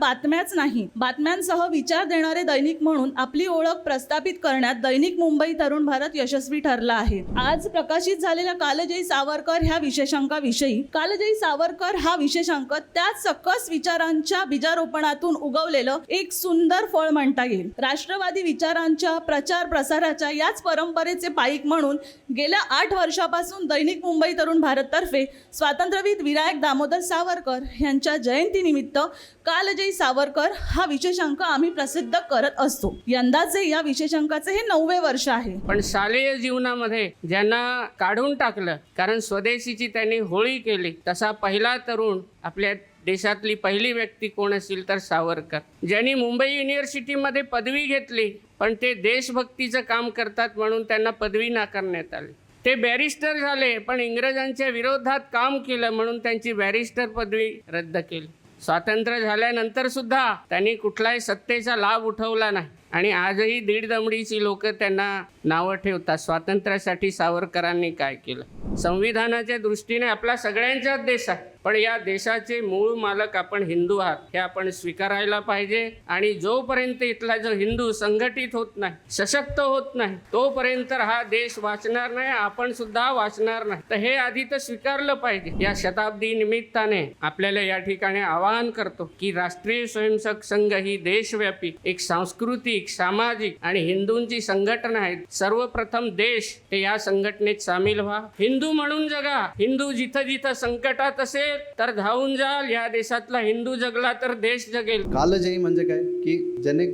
बातम्याच नाही, बातम्यांसह विचार देणारे दैनिक म्हणून आपली ओळख प्रस्थापित करण्यात दैनिक मुंबई तरुण भारत यशस्वी ठरला आहे। आज प्रकाशित झालेल्या कालजयी सावरकर ह्या विशेषांकाविषयी, कालजयी सावरकर हा विशेषांक त्या सकस विचारांच्या बीजारोपणातून उगवलेलं एक सुंदर फळ म्हणता येईल। राष्ट्रवादी विचारांच्या प्रचार प्रसाराच्या याच परंपरेचे पाईक म्हणून गेल्या 8 वर्षापासून दैनिक मुंबई तरुण भारत तर्फे स्वातंत्र्यवीर विनायक दामोदर सावरकर यांच्या जयंतीनिमित्त कालजयी सावरकर हा विशेषांक आम्ही प्रसिद्ध करत असतो। यंदाचे या विशेषांकाचे हे 9वे वर्ष आहे। पण शालेय जीवनामध्ये ज्यांना काढून टाकलं कारण स्वदेशीची त्यांनी होळी केली, तसा पहिला तरुण आपल्या देशातली पहिली व्यक्ती कोण असेल तर सावरकर, ज्यांनी मुंबई युनिव्हर्सिटीमध्ये पदवी घेतली पण ते देशभक्तीचं काम करतात म्हणून त्यांना पदवी नाकारण्यात आली। ते बॅरिस्टर झाले पण इंग्रजांच्या विरोधात काम केलं म्हणून त्यांची बॅरिस्टर पदवी रद्द केली। स्वातंत्र्य झाल्यानंतर सुद्धा त्यांनी कुठलाही सत्तेचा लाभ उठवला नाही आणि आजही दीड दमडीची लोक त्यांना नावं ठेवतात। स्वातंत्र्यासाठी सावरकरांनी काय केलं? संविधानाच्या दृष्टीने आपला सगळ्यांचाच देश आहे, पण या देशाचे मूळ मालक आपण हिंदू आहात हे आपण स्वीकारायला पाहिजे। आणि जोपर्यंत इथला जो हिंदू संघटित होत नाही, सशक्त होत नाही, तोपर्यंत हा देश वाचणार नाही, आपण सुद्धा वाचणार नाही। तर हे आधी तर स्वीकारलं पाहिजे। या शताब्दी निमित्ताने आपल्याला या ठिकाणी आवाहन करतो की राष्ट्रीय स्वयंसेवक संघ ही देशव्यापी एक सांस्कृतिक, सामाजिक आणि हिंदूंची संघटना आहे। सर्वप्रथम देश ते या संघटनेत सामील व्हा, हिंदू म्हणून जगा। हिंदू जिथं जिथं संकटात असेल तर धावून जाल, या देशातला हिंदू जगला तर देश जगेल। कालजयी म्हणजे काय की ज्याने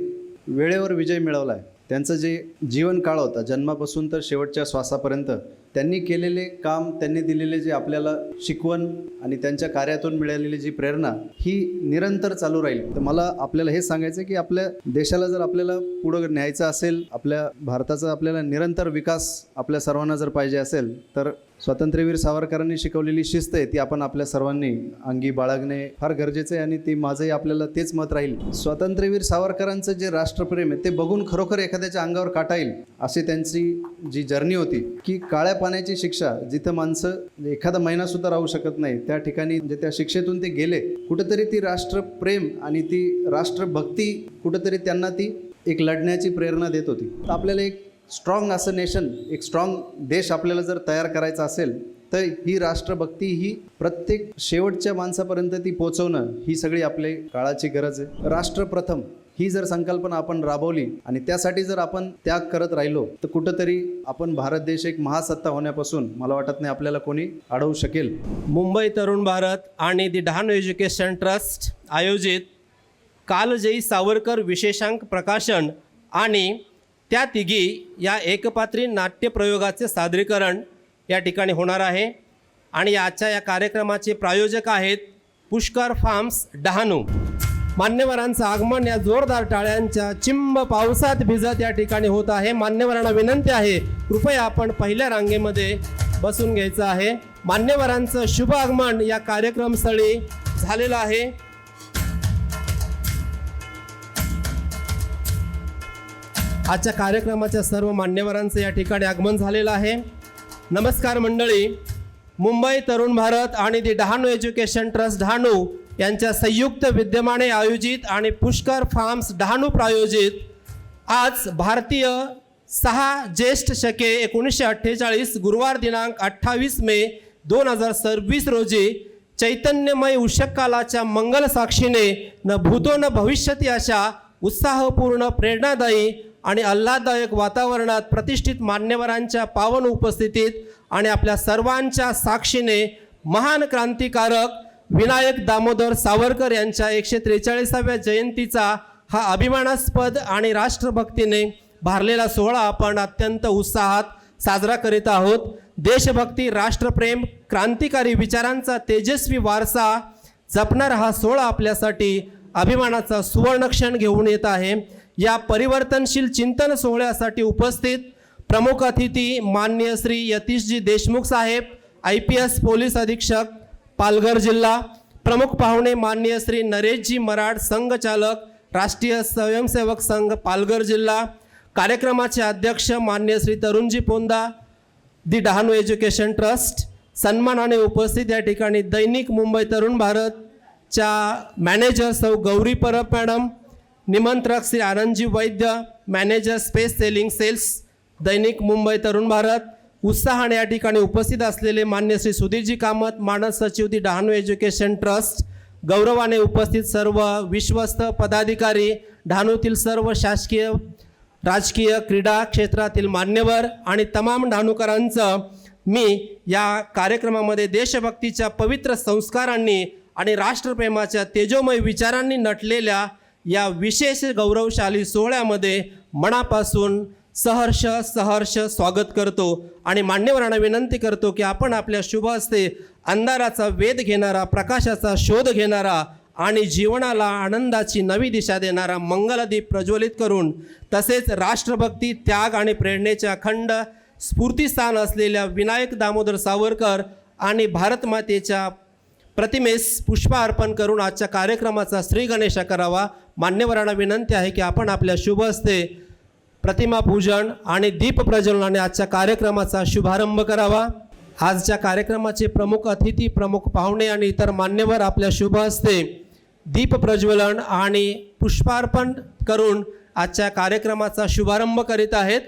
वेळेवर विजय मिळवलाय, त्यांचं जे जीवन काळ होता जन्मापासून तर शेवटच्या श्वासापर्यंत त्यांनी केलेले काम, त्यांनी दिलेले जे आपल्याला शिकवण आणि त्यांच्या कार्यातून मिळालेली जी प्रेरणा ही निरंतर चालू राहील। तर मला आपल्याला हे सांगायचं की आपल्या देशाला जर आपल्याला पुढं न्यायचं असेल, आपल्या भारताचा आपल्याला निरंतर विकास आपल्या सर्वांना जर पाहिजे असेल तर स्वातंत्र्यवीर सावरकरांनी शिकवलेली शिस्त आहे ती आपण आपल्या सर्वांनी अंगी बाळगणे फार गरजेचं आहे आणि ते माझंही आपल्याला तेच मत राहील। स्वातंत्र्यवीर सावरकरांचं जे राष्ट्रप्रेम आहे ते बघून खरोखर एखाद्याच्या अंगावर काटा येईल अशी त्यांची जी जर्नी होती की काळ्या पाण्याची शिक्षा जिथं माणसं एखादा महिना सुद्धा राहू शकत नाही, त्या ठिकाणी जे त्या शिक्षेतून ते गेले, कुठंतरी ती राष्ट्रप्रेम आणि ती राष्ट्रभक्ती कुठंतरी त्यांना ती एक लढण्याची प्रेरणा देत होती। तर आपल्याला एक स्ट्रॉंग असं नेशन, एक स्ट्रॉंग देश आपल्याला जर तयार करायचा असेल तर ही राष्ट्रभक्ती ही प्रत्येक शेवटच्या माणसापर्यंत ती पोहोचवणं ही सगळी आपली काळाची गरज आहे। राष्ट्रप्रथम ही जर संकल्पना आपण राबवली आणि त्यासाठी जर आपण त्याग करत राहिलो तर कुठंतरी आपण भारत देश एक महासत्ता होण्यापासून मला वाटत नाही आपल्याला कोणी अडवू शकेल। मुंबई तरुण भारत आणि दी डहाणू एज्युकेशन ट्रस्ट आयोजित कालजयी सावरकर विशेषांक प्रकाशन आणि त्या तिघी या एकपात्री नाट्यप्रयोगाचे सादरीकरण या ठिकाणी होणार आहे आणि आजच्या या कार्यक्रमाचे प्रायोजक आहेत पुष्कर फार्म्स डहाणू। मान्यवरांचं आगमन या जोरदार टाळ्यांच्या चिंब पावसात भिजत या ठिकाणी होत आहे। मान्यवरांना विनंती आहे कृपया आपण पहिल्या रांगेमध्ये बसून घ्यायचं आहे। मान्यवरांचं शुभ आगमन या कार्यक्रमस्थळी झालेलं आहे। आजच्या कार्यक्रमाच्या सर्व मान्यवरांचं या ठिकाणी आगमन झालेलं आहे। नमस्कार मंडळी, मुंबई तरुण भारत आणि दी डहाणू एज्युकेशन ट्रस्ट डहाणू यांच्या संयुक्त विद्यमाने आयोजित आणि पुष्कर फार्म्स डहाणू प्रायोजित आज भारतीय 6 ज्येष्ठ शके 1948 गुरुवार दिनांक 28 मे 2026 रोजी चैतन्यमय उषःकालाच्या मंगल साक्षीने न भूतो न भविष्यती अशा उत्साहपूर्ण, प्रेरणादायी आणि आल्हाददायक वातावरणात प्रतिष्ठित मान्यवरांच्या पावन उपस्थितीत आणि आपल्या सर्वांच्या साक्षीने महान क्रांतिकारक विनायक दामोदर सावरकर यांच्या 143व्या जयंतीचा हा अभिमानास्पद आणि राष्ट्रभक्तीने भारलेला सोहळा आपण अत्यंत उत्साहात साजरा करीत आहोत। देशभक्ती, राष्ट्रप्रेम, क्रांतिकारी विचारांचा तेजस्वी वारसा जपणारा हा सोहळा आपल्यासाठी अभिमानाचा सुवर्णक्षण घेऊन येत आहे। या परिवर्तनशील चिंतन सोहळ्यासाठी उपस्थित प्रमुख अतिथी माननीय श्री यतीशजी देशमुख साहेब, IPS पोलीस अधीक्षक पालघर जिल्हा। प्रमुख पाहुणे माननीय श्री नरेशजी मराड, संघचालक राष्ट्रीय स्वयंसेवक संघ पालघर जिल्हा। कार्यक्रमाचे अध्यक्ष माननीय श्री तरुणजी पोंदा, दी डहाणू एज्युकेशन ट्रस्ट। सन्मानाने उपस्थित या ठिकाणी दैनिक मुंबई तरुण भारत च्या मॅनेजर सौ गौरी परब मॅडम, निमंत्रक श्री आनंदजी वैद्य, मॅनेजर स्पेस सेलिंग सेल्स दैनिक मुंबई तरुण भारत, उत्साहाने या ठिकाणी उपस्थित असलेले मान्य श्री सुधीरजी कामत, मानद सचिव दी डहाणू एज्युकेशन ट्रस्ट, गौरवाने उपस्थित सर्व विश्वस्त पदाधिकारी, डहाणूतील सर्व शासकीय राजकीय क्रीडा क्षेत्रातील मान्यवर आणि तमाम डहाणूकरांचं मी या कार्यक्रमामध्ये देशभक्तीच्या पवित्र संस्कारांनी आणि राष्ट्रप्रेमाच्या तेजोमय विचारांनी नटलेल्या या विशेष गौरवशाली सोहळ्यामध्ये मनापासून सहर्ष स्वागत करतो आणि मान्यवरांना विनंती करतो की आपण आपल्या शुभ हस्ते अंधाराचा वेध घेणारा, प्रकाशाचा शोध घेणारा आणि जीवनाला आनंदाची नवी दिशा देणारा मंगलदीप प्रज्वलित करून, तसेच राष्ट्रभक्ती, त्याग आणि प्रेरणेच्या अखंड स्फूर्तिस्थान असलेल्या विनायक दामोदर सावरकर आणि भारतमातेच्या प्रतिमेस पुष्पार्पण करून आजच्या कार्यक्रमाचा श्री गणेशा करावा. मान्यवरांना विनंती आहे की आपण आपल्या शुभ हस्ते प्रतिमा पूजन आणि दीप प्रज्वलनाने आजच्या कार्यक्रमाचा शुभारंभ करावा. आजच्या कार्यक्रमाचे प्रमुख अतिथी, प्रमुख पाहुणे आणि इतर मान्यवर आपल्या शुभ हस्ते दीप प्रज्वलन आणि पुष्पार्पण करून आजच्या कार्यक्रमाचा शुभारंभ करीत आहेत.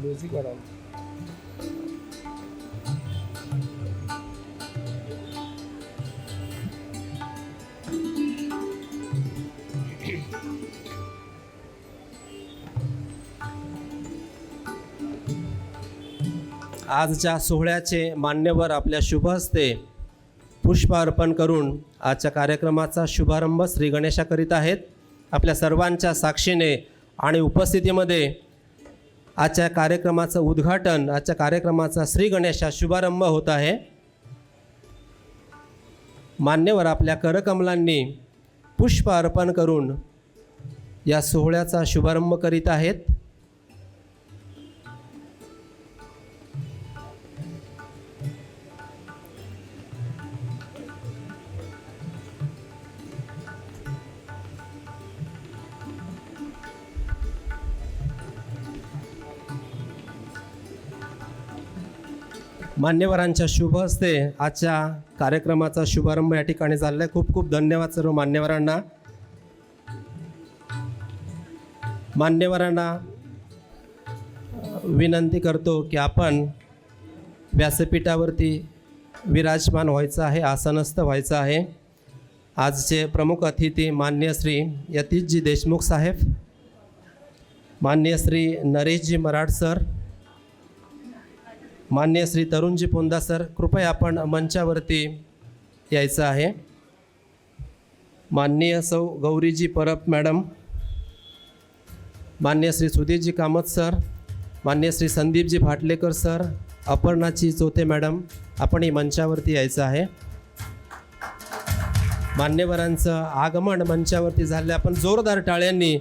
म्युझिक वाढवा. आजच्या सोहळ्याचे मान्यवर आपल्या शुभ हस्ते पुष्प अर्पण करून आजच्या कार्यक्रमाचा शुभारंभ श्री गणेशा करीत आहेत. आपल्या सर्वांच्या साक्षीने आणि उपस्थितीमध्ये आजच्या कार्यक्रमाचं उद्घाटन, आजच्या कार्यक्रमाचा श्री गणेशा शुभारंभ होत आहे. मान्यवर आपल्या करकमलांनी पुष्प अर्पण करून या सोहळ्याचा शुभारंभ करीत आहेत. मान्यवरांच्या शुभ हस्ते आजच्या कार्यक्रमाचा शुभारंभ या ठिकाणी झालेला आहे. खूप खूप धन्यवाद सर्व मान्यवरांना. मान्यवरांना विनंती करतो की आपण व्यासपीठावरती विराजमान व्हायचं आहे, आसनस्थ व्हायचं आहे. आजचे प्रमुख अतिथी मान्य श्री यतीशजी देशमुख साहेब, मान्य श्री नरेशजी मराठ सर, मान्य श्री तरुणजी पोंदा सर, कृपया आपण मंचावरती यायचं आहे. माननीय सौ गौरीजी परब मॅडम, मान्य श्री सुधीरजी कामत सर, मान्य श्री संदीपजी भाटलेकर सर, अपर्णाची चोते मॅडम, आपणही मंचावरती यायचं आहे. मान्यवरांचं आगमन मंचावरती झालं. आपण जोरदार टाळ्यांनी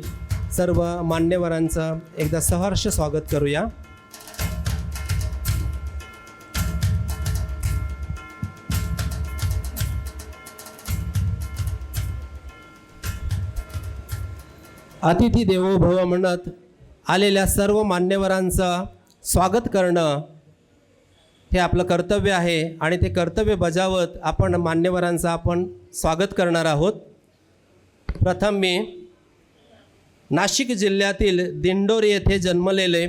सर्व मान्यवरांचं एकदा सहर्ष स्वागत करूया. अतिथी देवो भव म्हणत आलेल्या सर्व मान्यवरांचं स्वागत करणं हे आपलं कर्तव्य आहे आणि ते कर्तव्य बजावत आपण मान्यवरांचं आपण स्वागत करणार आहोत. प्रथम मी नाशिक जिल्ह्यातील दिंडोरी येथे जन्मलेले,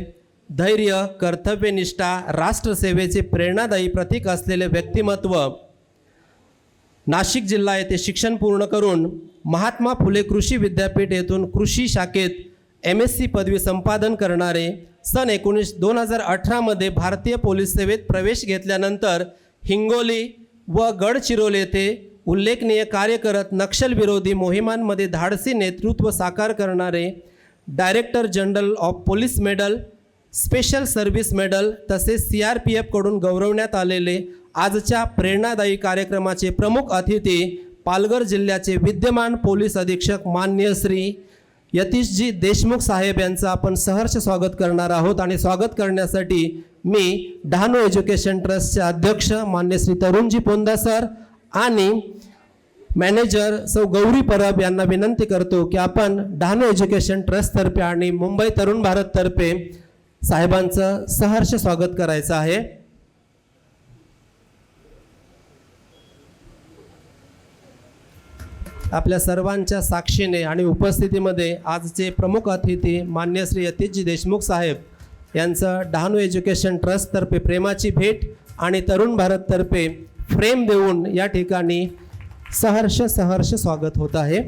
धैर्य, कर्तव्यनिष्ठा, राष्ट्रसेवेचे प्रेरणादायी प्रतीक असलेले व्यक्तिमत्व, नाशिक जिल्हा येथे शिक्षण पूर्ण करून महात्मा फुले कृषी विद्यापीठ येथून कृषी शाखेत MSc पदवी संपादन करणारे, सन 2018मध्ये भारतीय पोलीस सेवेत प्रवेश घेतल्यानंतर हिंगोली व गडचिरोली येथे उल्लेखनीय कार्य करत नक्षलविरोधी मोहिमांमध्ये धाडसी नेतृत्व साकार करणारे, director general of police medal, special service medal तसेच CRPF कडून गौरवण्यात आलेले आजच्या प्रेरणादायी कार्यक्रमाचे प्रमुख अतिथी पालघर जिल्ह्याचे विद्यमान पोलीस अधीक्षक मान्य श्री यतीशजी देशमुख साहेब यांचं आपण सहर्ष स्वागत करणार आहोत आणि स्वागत करण्यासाठी मी डहाणू एज्युकेशन ट्रस्टचे अध्यक्ष मान्य श्री तरुणजी पोंदा सर आणि मॅनेजर सौ गौरी परब यांना विनंती करतो की आपण डहाणू एज्युकेशन ट्रस्टतर्फे आणि मुंबई तरुण भारततर्फे साहेबांचं सहर्ष स्वागत करायचं आहे. आपल्या सर्वांच्या साक्षीने आणि उपस्थितीमध्ये आजचे प्रमुख अतिथी मान्य श्री यतीशजी देशमुख साहेब यांचं डहाणू एज्युकेशन ट्रस्टतर्फे प्रेमाची भेट आणि तरुण भारततर्फे फ्रेम देऊन या ठिकाणी सहर्ष स्वागत होत आहे.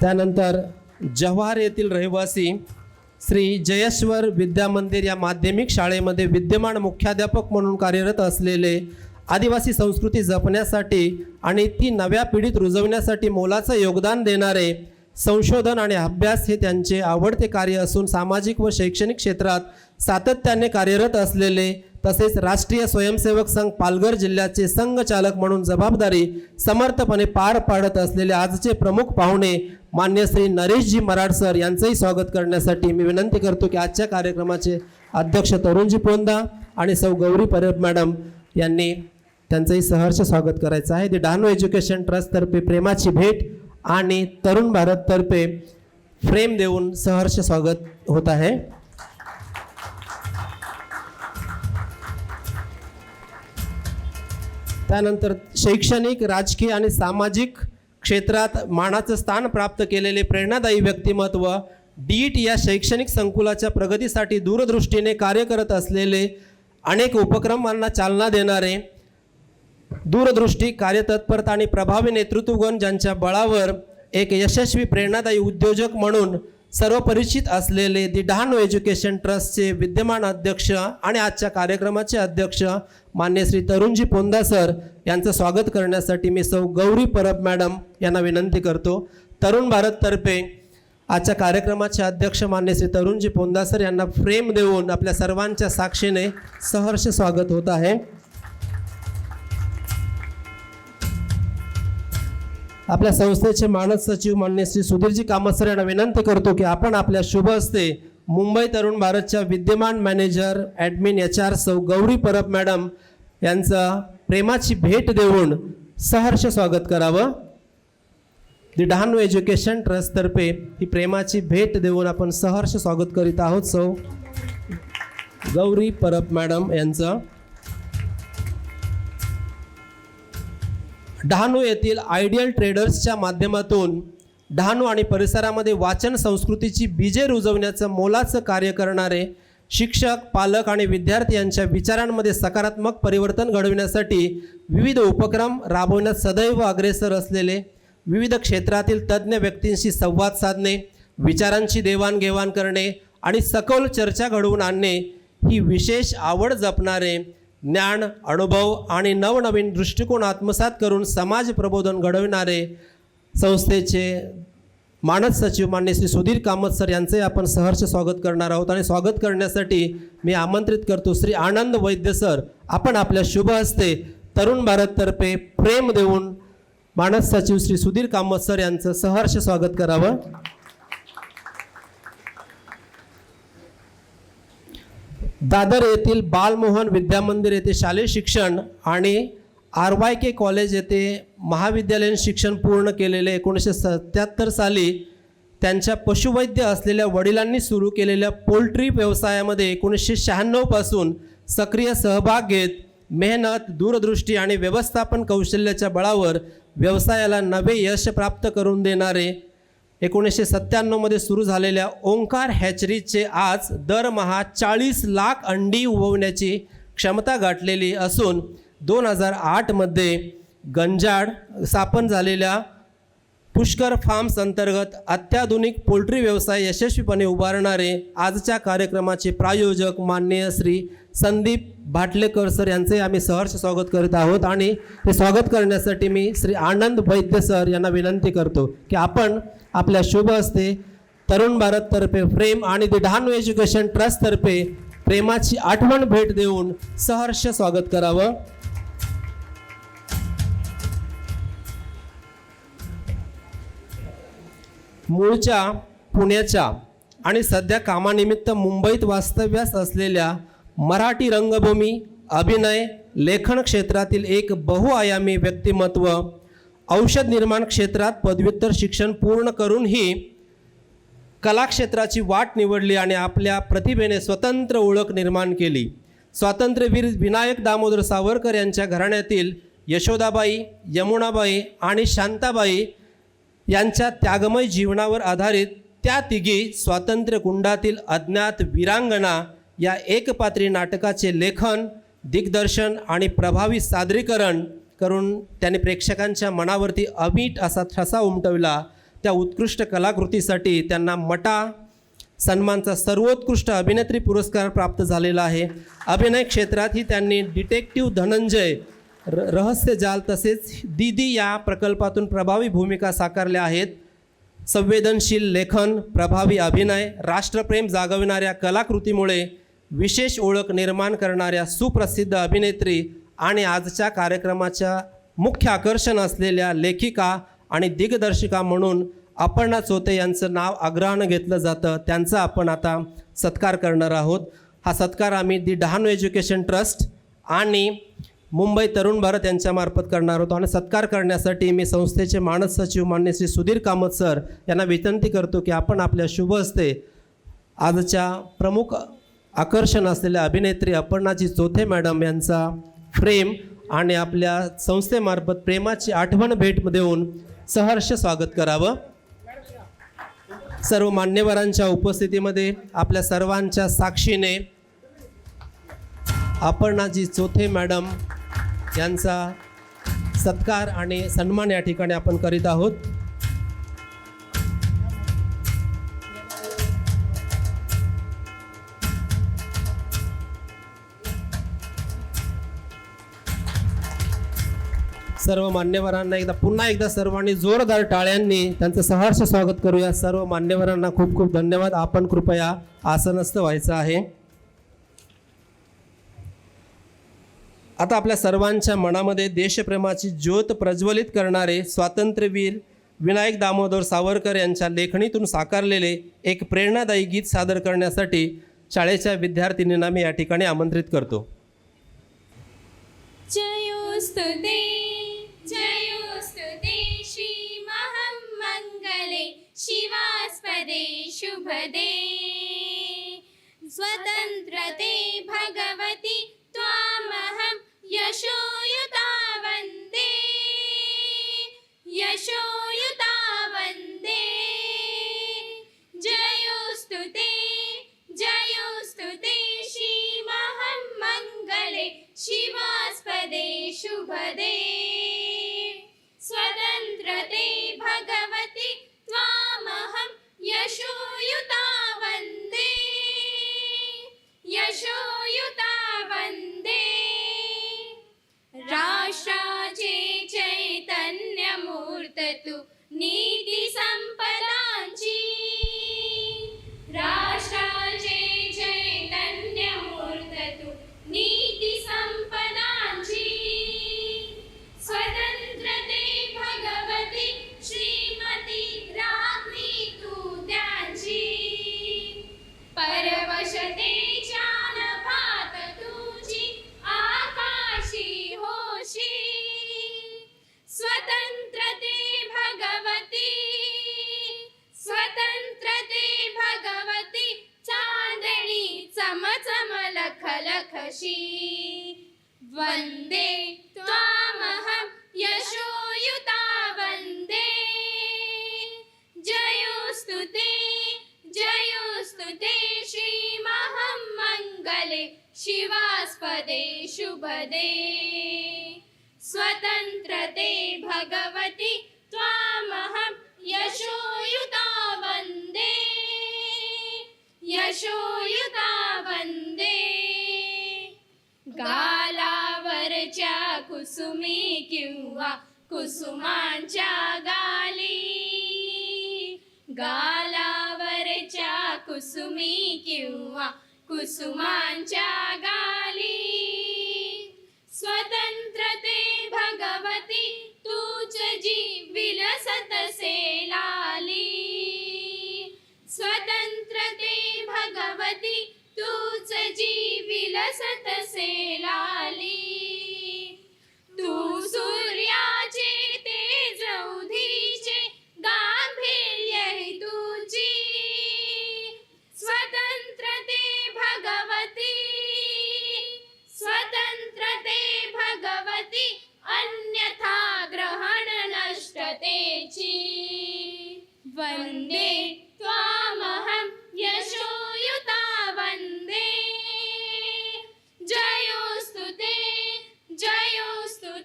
त्यानंतर जव्हार येथील रहिवासी श्री जयेश्वर विद्या मंदिर या माध्यमिक शाळेमध्ये विद्यमान मुख्याध्यापक म्हणून कार्यरत असलेले आदिवासी संस्कृती जपण्यासाठी आणि ती नव्या पिढीत रुजवण्यासाठी मोलाचं योगदान देणारे संशोधन आणि अभ्यास हे त्यांचे आवडते कार्य असून सामाजिक व शैक्षणिक क्षेत्रात सातत्याने कार्यरत असलेले तसेच राष्ट्रीय स्वयंसेवक संघ पालघर जिल्ह्याचे संघचालक म्हणून जबाबदारी समर्थपणे पार पाडत असलेले आजचे प्रमुख पाहुणे मान्य श्री नरेशजी मराड सर यांचंही स्वागत करण्यासाठी मी विनंती करतो की आजच्या कार्यक्रमाचे अध्यक्ष तरुणजी पोंदा आणि सौ गौरी परब मॅडम यांनी त्यांचंही सहर्ष स्वागत करायचं आहे. दी डहाणू एज्युकेशन ट्रस्टतर्फे प्रेमाची भेट आणि तरुण भारततर्फे फ्रेम देऊन सहर्ष स्वागत होत आहे. त्यानंतर शैक्षणिक राजकीय आणि सामाजिक क्षेत्रात मानाचं स्थान प्राप्त केलेले प्रेरणादायी व्यक्तिमत्व डीईटी या शैक्षणिक संकुलाच्या प्रगतीसाठी दूरदृष्टीने कार्य करत असलेले अनेक उपक्रमांना चालना देणारे दूरदृष्टी कार्यतत्परता आणि प्रभावी नेतृत्वगुण ज्यांच्या बळावर एक यशस्वी प्रेरणादायी उद्योजक म्हणून सर्वपरिचित असलेले दी डहाणू एज्युकेशन ट्रस्टचे विद्यमान अध्यक्ष आणि आजच्या कार्यक्रमाचे अध्यक्ष मान्य श्री तरुणजी पोंदा सर यांचं स्वागत करण्यासाठी मी सौ गौरी परब मॅडम यांना विनंती करतो. तरुण भारततर्फे आजच्या कार्यक्रमाचे अध्यक्ष मान्य श्री तरुणजी पोंदा सर यांना फ्रेम देऊन आपल्या सर्वांच्या साक्षीने सहर्ष स्वागत होत आहे. आपल्या संस्थेचे मानद सचिव मान्य श्री सुधीरजी कामत सर यांना विनंती करतो की आपण आपल्या शुभ हस्ते मुंबई तरुण भारतच्या विद्यमान मॅनेजर ॲडमिन HR सौ गौरी परब मॅडम यांचं प्रेमाची भेट देऊन सहर्ष स्वागत करावं. दी डहाणू एज्युकेशन ट्रस्टतर्फे ही प्रेमाची भेट देऊन आपण सहर्ष स्वागत करीत आहोत सौ गौरी परब मॅडम यांचं. डहाणू येथील आयडियल ट्रेडर्सच्या माध्यमातून डहाणू आणि परिसरामध्ये वाचन संस्कृतीची बीजे रुजवण्याचं मोलाचं कार्य करणारे शिक्षक पालक आणि विद्यार्थी यांच्या विचारांमध्ये सकारात्मक परिवर्तन घडविण्यासाठी विविध उपक्रम राबवण्यात सदैव अग्रेसर असलेले विविध क्षेत्रातील तज्ज्ञ व्यक्तींशी संवाद साधणे विचारांची देवाणघेवाण करणे आणि सखोल चर्चा घडवून आणणे ही विशेष आवड जपणारे ज्ञान अनुभव आणि नवनवीन दृष्टिकोन आत्मसात करून समाज प्रबोधन घडविणारे संस्थेचे मानद सचिव मान्य श्री सुधीर कामत सर यांचे आपण सहर्ष स्वागत करणार आहोत. आणि स्वागत करण्यासाठी मी आमंत्रित करतो श्री आनंद वैद्य सर आपण आपल्या शुभ हस्ते तरुण भारततर्फे प्रेम देऊन मानद सचिव श्री सुधीर कामत सर यांचं सहर्ष स्वागत करावं. दादर येथील बालमोहन विद्यामंदिर येथे शालेय शिक्षण आणि RYK कॉलेज येथे महाविद्यालयीन शिक्षण पूर्ण केलेले 1977 साली त्यांच्या पशुवैद्य असलेल्या वडिलांनी सुरू केलेल्या पोल्ट्री व्यवसायामध्ये 1996 पासून सक्रिय सहभाग घेत मेहनत दूरदृष्टी आणि व्यवस्थापन कौशल्याच्या बळावर व्यवसायाला नवे यश प्राप्त करून देणारे 1997 सुरू झालेल्या ओंकार हॅचरीचे आज दरमहा 40 लाख अंडी उबवण्याची क्षमता गाठलेली असून 2008 गंजाड स्थापन झालेल्या पुष्कर फार्म्स अंतर्गत अत्याधुनिक पोल्ट्री व्यवसाय यशस्वीपणे उभारणारे आजच्या कार्यक्रमाचे प्रायोजक माननीय श्री संदीप भाटलेकर सर यांचे आम्ही सहर्ष स्वागत करीत आहोत. आणि हे स्वागत करण्यासाठी मी श्री आनंद वैद्य सर यांना विनंती करतो की आपण आपल्या शुभ हस्ते तरुण भारततर्फे फ्रेम आणि दी डहाणू एज्युकेशन ट्रस्टतर्फे प्रेमाची आठवण भेट देऊन सहर्ष स्वागत करावं. मूळच्या पुण्याच्या आणि सध्या कामानिमित्त मुंबईत वास्तव्यास असलेल्या मराठी रंगभूमी, अभिनय, लेखन क्षेत्रातील एक बहुआयामी व्यक्तिमत्व, औषध निर्माण क्षेत्रात पदव्युत्तर शिक्षण पूर्ण करूनही कलाक्षेत्राची वाट निवडली आणि आपल्या प्रतिभेने स्वतंत्र ओळख निर्माण केली. स्वातंत्र्यवीर विनायक दामोदर सावरकर यांच्या घराण्यातील यशोदाबाई, यमुनाबाई आणि शांताबाई यांच्या त्यागमय जीवनावर आधारित त्या तिघी स्वातंत्र्य कुंडातील अज्ञात वीरांगना या एकपात्री नाटकाचे लेखन, दिग्दर्शन आणि प्रभावी सादरीकरण करून त्यांनी प्रेक्षकांच्या मनावरती अमीट असा ठसा उमटवला. त्या उत्कृष्ट कलाकृतीसाठी त्यांना मटा सन्मानचा सर्वोत्कृष्ट अभिनेत्री पुरस्कार प्राप्त झालेला आहे. अभिनय क्षेत्रातही त्यांनी डिटेक्टिव्ह धनंजय, रहस्यजाल तसेच दीदी या प्रकल्पातून प्रभावी भूमिका साकारल्या आहेत. संवेदनशील लेखन, प्रभावी अभिनय, राष्ट्रप्रेम जागविणाऱ्या कलाकृतीमुळे विशेष ओळख निर्माण करणाऱ्या सुप्रसिद्ध अभिनेत्री आणि आजच्या कार्यक्रमाच्या मुख्य आकर्षण असलेल्या लेखिका आणि दिग्दर्शिका म्हणून अपर्णा चोते यांचं नाव आग्रहानं घेतलं जातं. त्यांचा आपण आता सत्कार करणार आहोत. हा सत्कार आम्ही दी डहाणू एज्युकेशन ट्रस्ट आणि मुंबई तरुण भारत यांच्यामार्फत करणार होतो. आणि सत्कार करण्यासाठी मी संस्थेचे मानस सचिव मान्य श्री सुधीर कामत सर यांना विनंती करतो की आपण आपल्या शुभ हस्ते आजच्या प्रमुख आकर्षण असलेल्या अभिनेत्री अपर्णाजी चोथे मॅडम यांचा फ्रेम आणि आपल्या संस्थेमार्फत प्रेमाची आठवण भेट देऊन सहर्ष स्वागत करावं. सर्व मान्यवरांच्या उपस्थितीमध्ये आपल्या सर्वांच्या साक्षीने अपर्णाजी चोथे मॅडम यांचा सत्कार आणि सन्मान या ठिकाणी आपण करीत आहोत. सर्व मान्यवरांना पुन्हा एकदा सर्वांनी जोरदार टाळ्यांनी त्यांचं सहर्ष स्वागत करूया. सर्व मान्यवरांना खूप खूप धन्यवाद. आपण कृपया आसनस्थ व्हायचं आहे. आता आपल्या सर्वांच्या मनामध्ये देशप्रेमाची ज्योत प्रज्वलित करणारे स्वातंत्र्यवीर विनायक दामोदर सावरकर यांच्या लेखणीतून साकारलेले एक प्रेरणादायी गीत सादर करण्यासाठी शाळेच्या विद्यार्थिनींना मी या ठिकाणी आमंत्रित करतो. जयोस्तुते श्री महमंगले शिवास्पदे शुभदे स्वतंत्रते भगवती त्वामहं यशोयुता वन्दे जयोस्तुते श्री महमंगले शिवास्पदे शुभदे स्वतंत्रते भगवती त्वामहं यशोयुता वन्दे राष्ट्राचे चैतन्यमूर्त तू नीती संपदांची राष्ट्राचे चैतन्यमूर्त तू नीती संपदांची स्वतंत्रते भगवती श्रीमती राज्ञी तू त्यांची परवशतेच्या नभात तुझी आकाशी होशी स्वतंत्रते भगवती चांदणी चमचम लख लखशी वंदे त्वामहं यशोयुता वंदे जयोस्तुते श्री महमंगले शिवास्पदे शुभदे स्वतंत्रते भगवती त्वामहं यशोयुता वन्दे गालावरच्या कुसुमी किंवा कुसुमांच्या गाली गालावरच्या कुसुमी किंवा कुसुमांच्या गाली स्वतंत्रते भगवती तूच जी विलसतसे लाली स्वतंत्रते भगवती तूच जी विलसतसे लाली तू सूर्याचे तेज उधीचे गांभीर्य ही तुझी स्वतंत्रते भगवती स्वतंत्रते भगवती अन्यथा ग्रहण नष्टतेची वंदे त्वामहं यशोयुता वंदे जयोस्तु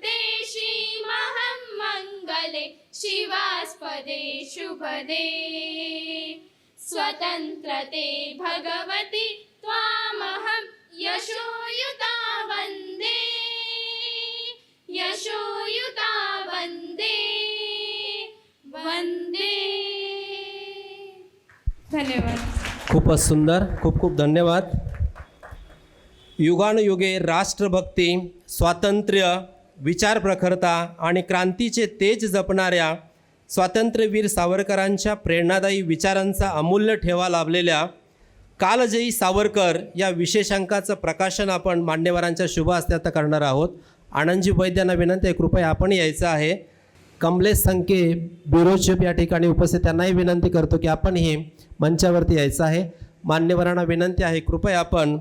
ते श्रीमहं मंगले शिवास्पदे शुभदे स्वतंत्रते भगवती त्वामहं यशोयुता वंदे वंदे धन्यवाद. खूपच सुंदर. खूप खूप धन्यवाद. युगानुयुगे राष्ट्रभक्ती, स्वातंत्र्य, विचार प्रखरता आणि क्रांतीचे तेज जपणाऱ्या स्वातंत्र्यवीर सावरकरांच्या प्रेरणादायी विचारांचा अमूल्य ठेवा लाभलेल्या कालजयी सावरकर या विशेषांकाचं प्रकाशन आपण मान्यवरांच्या शुभ हस्ते आता करणार आहोत. आनंदजी वैद्यांना विनंती आहे, कृपया आपण यायचं आहे. कमलेश संके, ब्युरो चीफ या ठिकाणी उपस्थित, त्यांनाही विनंती करतो की आपण हे मंचावरती यायचं आहे. मान्यवरांना विनंती आहे, कृपया आपण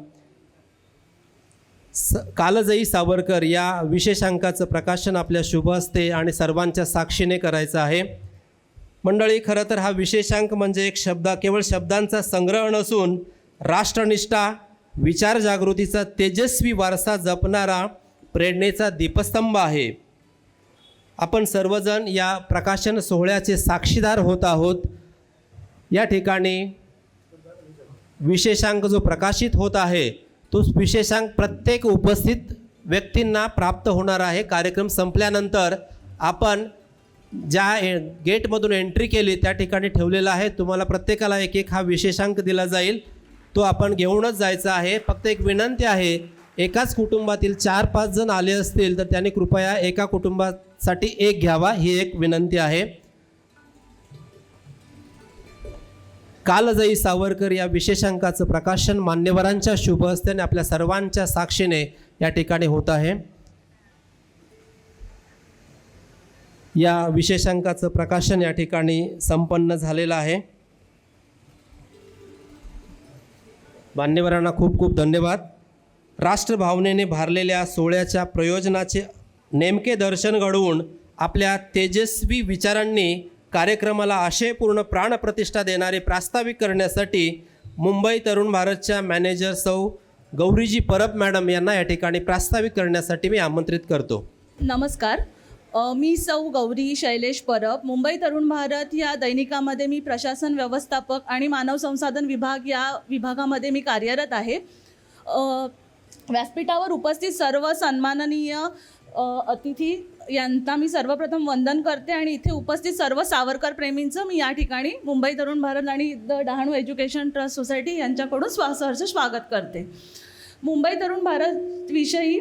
कालजयी सावरकर या विशेषांकाचं प्रकाशन आपल्या शुभ हस्ते आणि सर्वांच्या साक्षीने करायचं आहे. मंडळी, खरं तर हा विशेषांक म्हणजे एक केवळ शब्दांचा संग्रह नसून राष्ट्रनिष्ठा, विचार जागृतीचा तेजस्वी वारसा जपणारा प्रेरणेचा दीपस्तंभ आहे. आपण सर्वजण या प्रकाशन सोहळ्याचे साक्षीदार होत आहोत. या ठिकाणी विशेषांक जो प्रकाशित होत आहे तो विशेषांक प्रत्येक उपस्थित व्यक्तींना प्राप्त होणार आहे. कार्यक्रम संपल्यानंतर आपण ज्या गेटमधून एंट्री केली त्या ठिकाणी ठेवलेला आहे. तुम्हाला प्रत्येकाला एक एक हा विशेषांक दिला जाईल, तो आपण घेऊनच जायचा आहे. फक्त एक विनंती आहे, एकाच कुटुंबातील 4-5 जण आले असतील तर त्यांनी कृपया एका कुटुंबासाठी एक घ्यावा, ही एक विनंती आहे. कालजयी सावरकर या विशेषांकाचं प्रकाशन मान्यवरांच्या शुभ हस्त्याने आपल्या सर्वांच्या साक्षीने या ठिकाणी होत आहे. या विशेषांकाचं प्रकाशन या ठिकाणी संपन्न झालेलं आहे. मान्यवरांना खूप खूप धन्यवाद. राष्ट्रभावनेने भारलेल्या सोहळ्याच्या प्रयोजनाचे नेमके दर्शन घडवून आपल्या तेजस्वी विचारांनी कार्यक्रमाला आशयपूर्ण प्राणप्रतिष्ठा देणारे प्रास्ताविक करण्यासाठी मुंबई तरुण भारतच्या मॅनेजर सौ गौरीजी परब मॅडम यांना या ठिकाणी प्रास्ताविक करण्यासाठी मी आमंत्रित करतो. नमस्कार. मी सौ गौरी शैलेश परब, मुंबई तरुण भारत या दैनिकामध्ये मी प्रशासन व्यवस्थापक आणि मानव संसाधन विभाग या विभागामध्ये मी कार्यरत आहे. व्यासपीठावर उपस्थित सर्व सन्माननीय अतिथी यांना मी सर्वप्रथम वंदन करते आणि इथे उपस्थित सर्व सावरकर प्रेमींचं मी या ठिकाणी मुंबई तरुण भारत आणि the Dahanu education trust society यांच्याकडून सहर्ष स्वागत करते. मुंबई तरुण भारत विषयी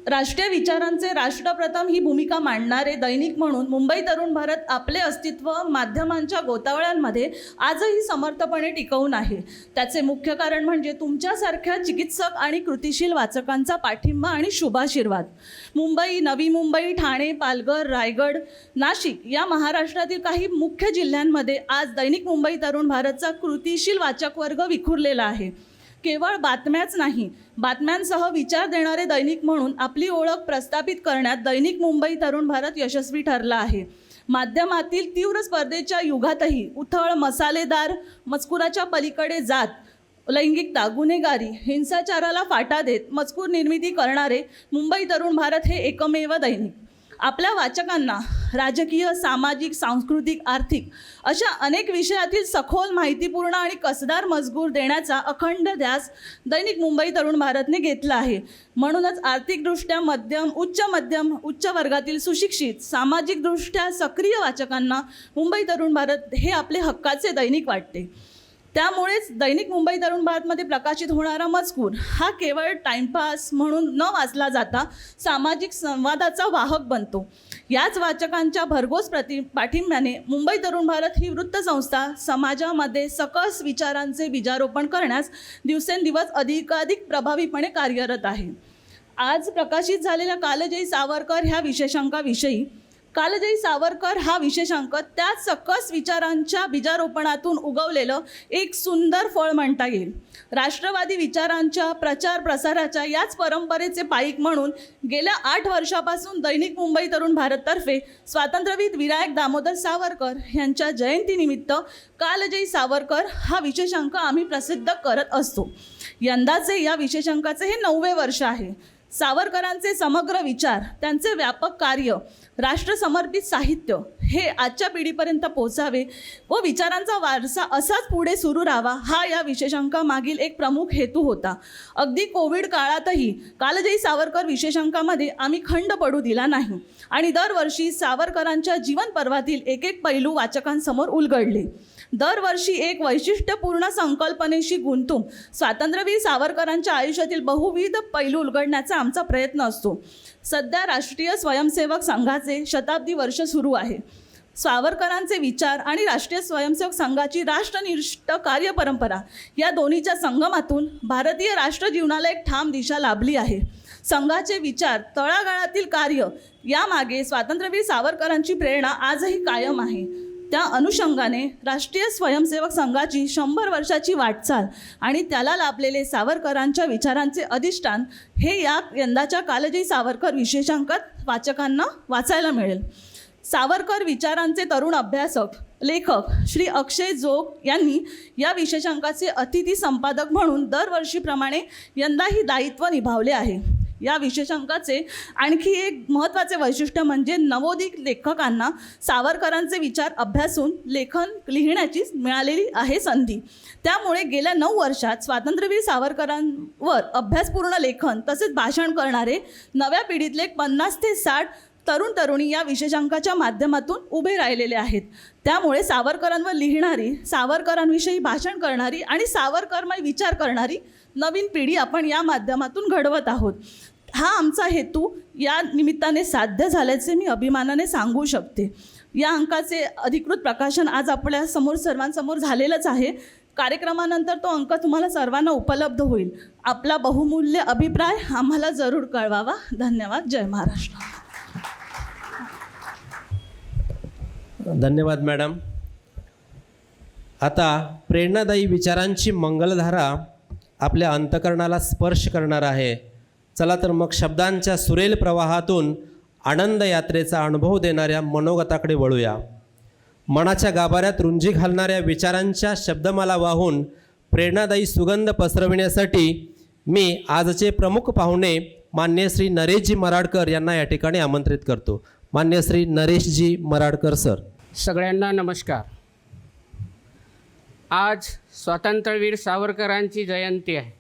राष्ट्रीय विचारांचे राष्ट्रप्रथम ही भूमिका मांडणारे दैनिक म्हणून मुंबई तरुण भारत आपले अस्तित्व माध्यमांच्या गोतावळ्यांमध्ये आजही समर्थपणे टिकवून आहे. त्याचे मुख्य कारण म्हणजे तुमच्यासारख्या चिकित्सक आणि कृतिशील वाचकांचा पाठिंबा आणि शुभाशीर्वाद. मुंबई, नवी मुंबई, ठाणे, पालघर, रायगड, नाशिक या महाराष्ट्रातील काही मुख्य जिल्ह्यांमध्ये आज दैनिक मुंबई तरुण भारतचा कृतिशील वाचक वर्ग विखुरलेला आहे. केवळ बातम्याच नाही, बातम्यांसह विचार देणारे दैनिक म्हणून आपली ओळख प्रस्थापित करण्यात दैनिक मुंबई तरुण भारत यशस्वी ठरला आहे. माध्यमातील तीव्र स्पर्धेच्या युगातही उथळ, मसालेदार मजकुराच्या पलीकडे जात, लैंगिकता, गुन्हेगारी, हिंसाचाराला फाटा देत मजकूर निर्मिती करणारे मुंबई तरुण भारत हे एकमेव दैनिक आपल्या वाचकांना राजकीय, सामाजिक, सांस्कृतिक, आर्थिक अशा अनेक विषयातील सखोल, माहितीपूर्ण आणि कसदार मजकूर देण्याचा अखंड ध्यास दैनिक मुंबई तरुण भारतने घेतला आहे. म्हणूनच आर्थिकदृष्ट्या मध्यम, उच्च वर्गातील सुशिक्षित, सामाजिकदृष्ट्या सक्रिय वाचकांना मुंबई तरुण भारत हे आपले हक्काचे दैनिक वाटते. त्यामुळेच दैनिक मुंबई तरुण भारतमध्ये प्रकाशित होणारा मजकूर हा केवळ टाइमपास म्हणून न वाचला जाता सामाजिक संवादाचा वाहक बनतो. याच वाचकांच्या भरघोस पाठिंब्याने मुंबई तरुण भारत ही वृत्तसंस्था समाजामध्ये सकस विचारांचे बीजारोपण करण्यास दिवसेंदिवस अधिकाधिक प्रभावीपणे कार्यरत आहे. आज प्रकाशित झालेल्या कालजयी सावरकर ह्या विशेषांकाविषयी कालजयी सावरकर हा विशेषांक त्याच सकस विचारांच्या बीजारोपणातून उगवलेलं एक सुंदर फळ म्हणता येईल. राष्ट्रवादी विचारांच्या प्रचार प्रसाराच्या याच परंपरेचे पाईक म्हणून गेल्या 8 वर्षापासून दैनिक मुंबई तरुण भारततर्फे स्वातंत्र्यवीर विनायक दामोदर सावरकर यांच्या जयंतीनिमित्त कालजयी सावरकर हा विशेषांक आम्ही प्रसिद्ध करत असतो. यंदाचे या विशेषांकाचे हे 9वे वर्ष आहे. सावरकरांचे समग्र विचार, त्यांचे व्यापक कार्य, राष्ट्रसमर्पित साहित्य हे आजच्या पिढीपर्यंत पोचावे व विचारांचा वारसा असाच पुढे सुरू राहावा हा या विशेषांकामागील एक प्रमुख हेतू होता. अगदी कोविड काळातही कालजयी सावरकर विशेषांकामध्ये आम्ही खंड पडू दिला नाही आणि दरवर्षी सावरकरांच्या जीवन पर्वातील एक एक पैलू वाचकांसमोर उलगडले. दरवर्षी एक वैशिष्ट्यपूर्ण संकल्पनेशी गुंतून स्वातंत्र्यवीर सावरकरांच्या आयुष्यातील बहुविध पैलू उलगडण्याचा आमचा प्रयत्न असतो. सध्या राष्ट्रीय स्वयंसेवक संघाचे शताब्दी वर्ष सुरू आहे. सावरकरांचे विचार आणि राष्ट्रीय स्वयंसेवक संघाची राष्ट्रनिष्ठ कार्यपरंपरा या दोन्हीच्या संगमातून भारतीय राष्ट्रजीवनाला एक ठाम दिशा लाभली आहे. संघाचे विचार, तळागाळातील कार्य यामागे स्वातंत्र्यवीर सावरकरांची प्रेरणा आजही कायम आहे. त्या अनुषंगाने राष्ट्रीय स्वयंसेवक संघाची 100 वर्षाची वाटचाल आणि त्याला लाभलेले सावरकरांच्या विचारांचे अधिष्ठान हे या यंदाच्या कालजयी सावरकर विशेषांकात वाचकांना वाचायला मिळेल. सावरकर विचारांचे तरुण अभ्यासक, लेखक श्री अक्षय जोग यांनी या विशेषांकाचे अतिथी संपादक म्हणून दरवर्षीप्रमाणे यंदाही दायित्व निभावले आहे. या विशेषांकाचे आणखी एक महत्त्वाचे वैशिष्ट्य म्हणजे नवोदित लेखकांना सावरकरांचे विचार अभ्यासून लेखन लिहिण्याची मिळालेली आहे संधी. त्यामुळे गेल्या 9 वर्षात स्वातंत्र्यवीर सावरकरांवर अभ्यासपूर्ण लेखन तसेच भाषण करणारे नव्या पिढीतले 50 ते 60 तरुण तरुणी या विशेषांकाच्या माध्यमातून उभे राहिलेले आहेत. त्यामुळे सावरकरांवर लिहिणारी, सावरकरांविषयी भाषण करणारी आणि सावरकरमय विचार करणारी नवीन पिढी आपण या माध्यमातून घडवत आहोत. हा आमचा हेतू या निमित्ताने साध्य झाल्याचे मी अभिमानाने सांगू शकते. या अंकाचे अधिकृत प्रकाशन आज आपल्या सर्वांसमोर झालेलंच आहे. कार्यक्रमानंतर तो अंक तुम्हाला सर्वांना उपलब्ध होईल. आपला बहुमूल्य अभिप्राय आम्हाला जरूर कळवावा. धन्यवाद. जय महाराष्ट्र. धन्यवाद मॅडम. आता प्रेरणादायी विचारांची मंगलधारा आपल्या अंतःकरणाला स्पर्श करणार आहे. चला तर मग शब्दांच्या सुरेल प्रवाहातून आनंद यात्रेचा अनुभव देणाऱ्या मनोगताकडे वळूया. मनाच्या गाभाऱ्यात रुंजी घालणाऱ्या विचारांच्या शब्दमाला वाहून प्रेरणादायी सुगंध पसरविण्यासाठी मी आजचे प्रमुख पाहुणे मान्य श्री नरेशजी मराडकर यांना या ठिकाणी आमंत्रित करतो. मान्य श्री नरेशजी मराडकर सर. सगळ्यांना नमस्कार. आज स्वातंत्र्यवीर सावरकरांची जयंती आहे.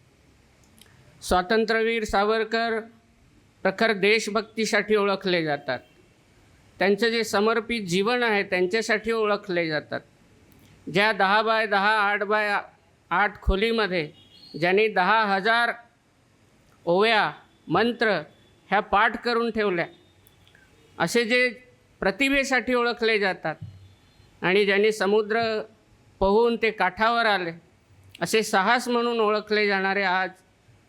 स्वातंत्र्यवीर सावरकर प्रखर देशभक्तीसाठी ओळखले जातात. त्यांचं जे समर्पित जीवन आहे त्यांच्यासाठी ओळखले जातात. ज्या 10 बाय 10 8 बाय 8 खोलीमध्ये ज्यांनी 10,000 ओव्या मंत्र ह्या पाठ करून ठेवल्या, असे जे प्रतिभेसाठी ओळखले जातात आणि ज्यांनी समुद्र पोहून ते काठावर आले असे साहस म्हणून ओळखले जाणारे आज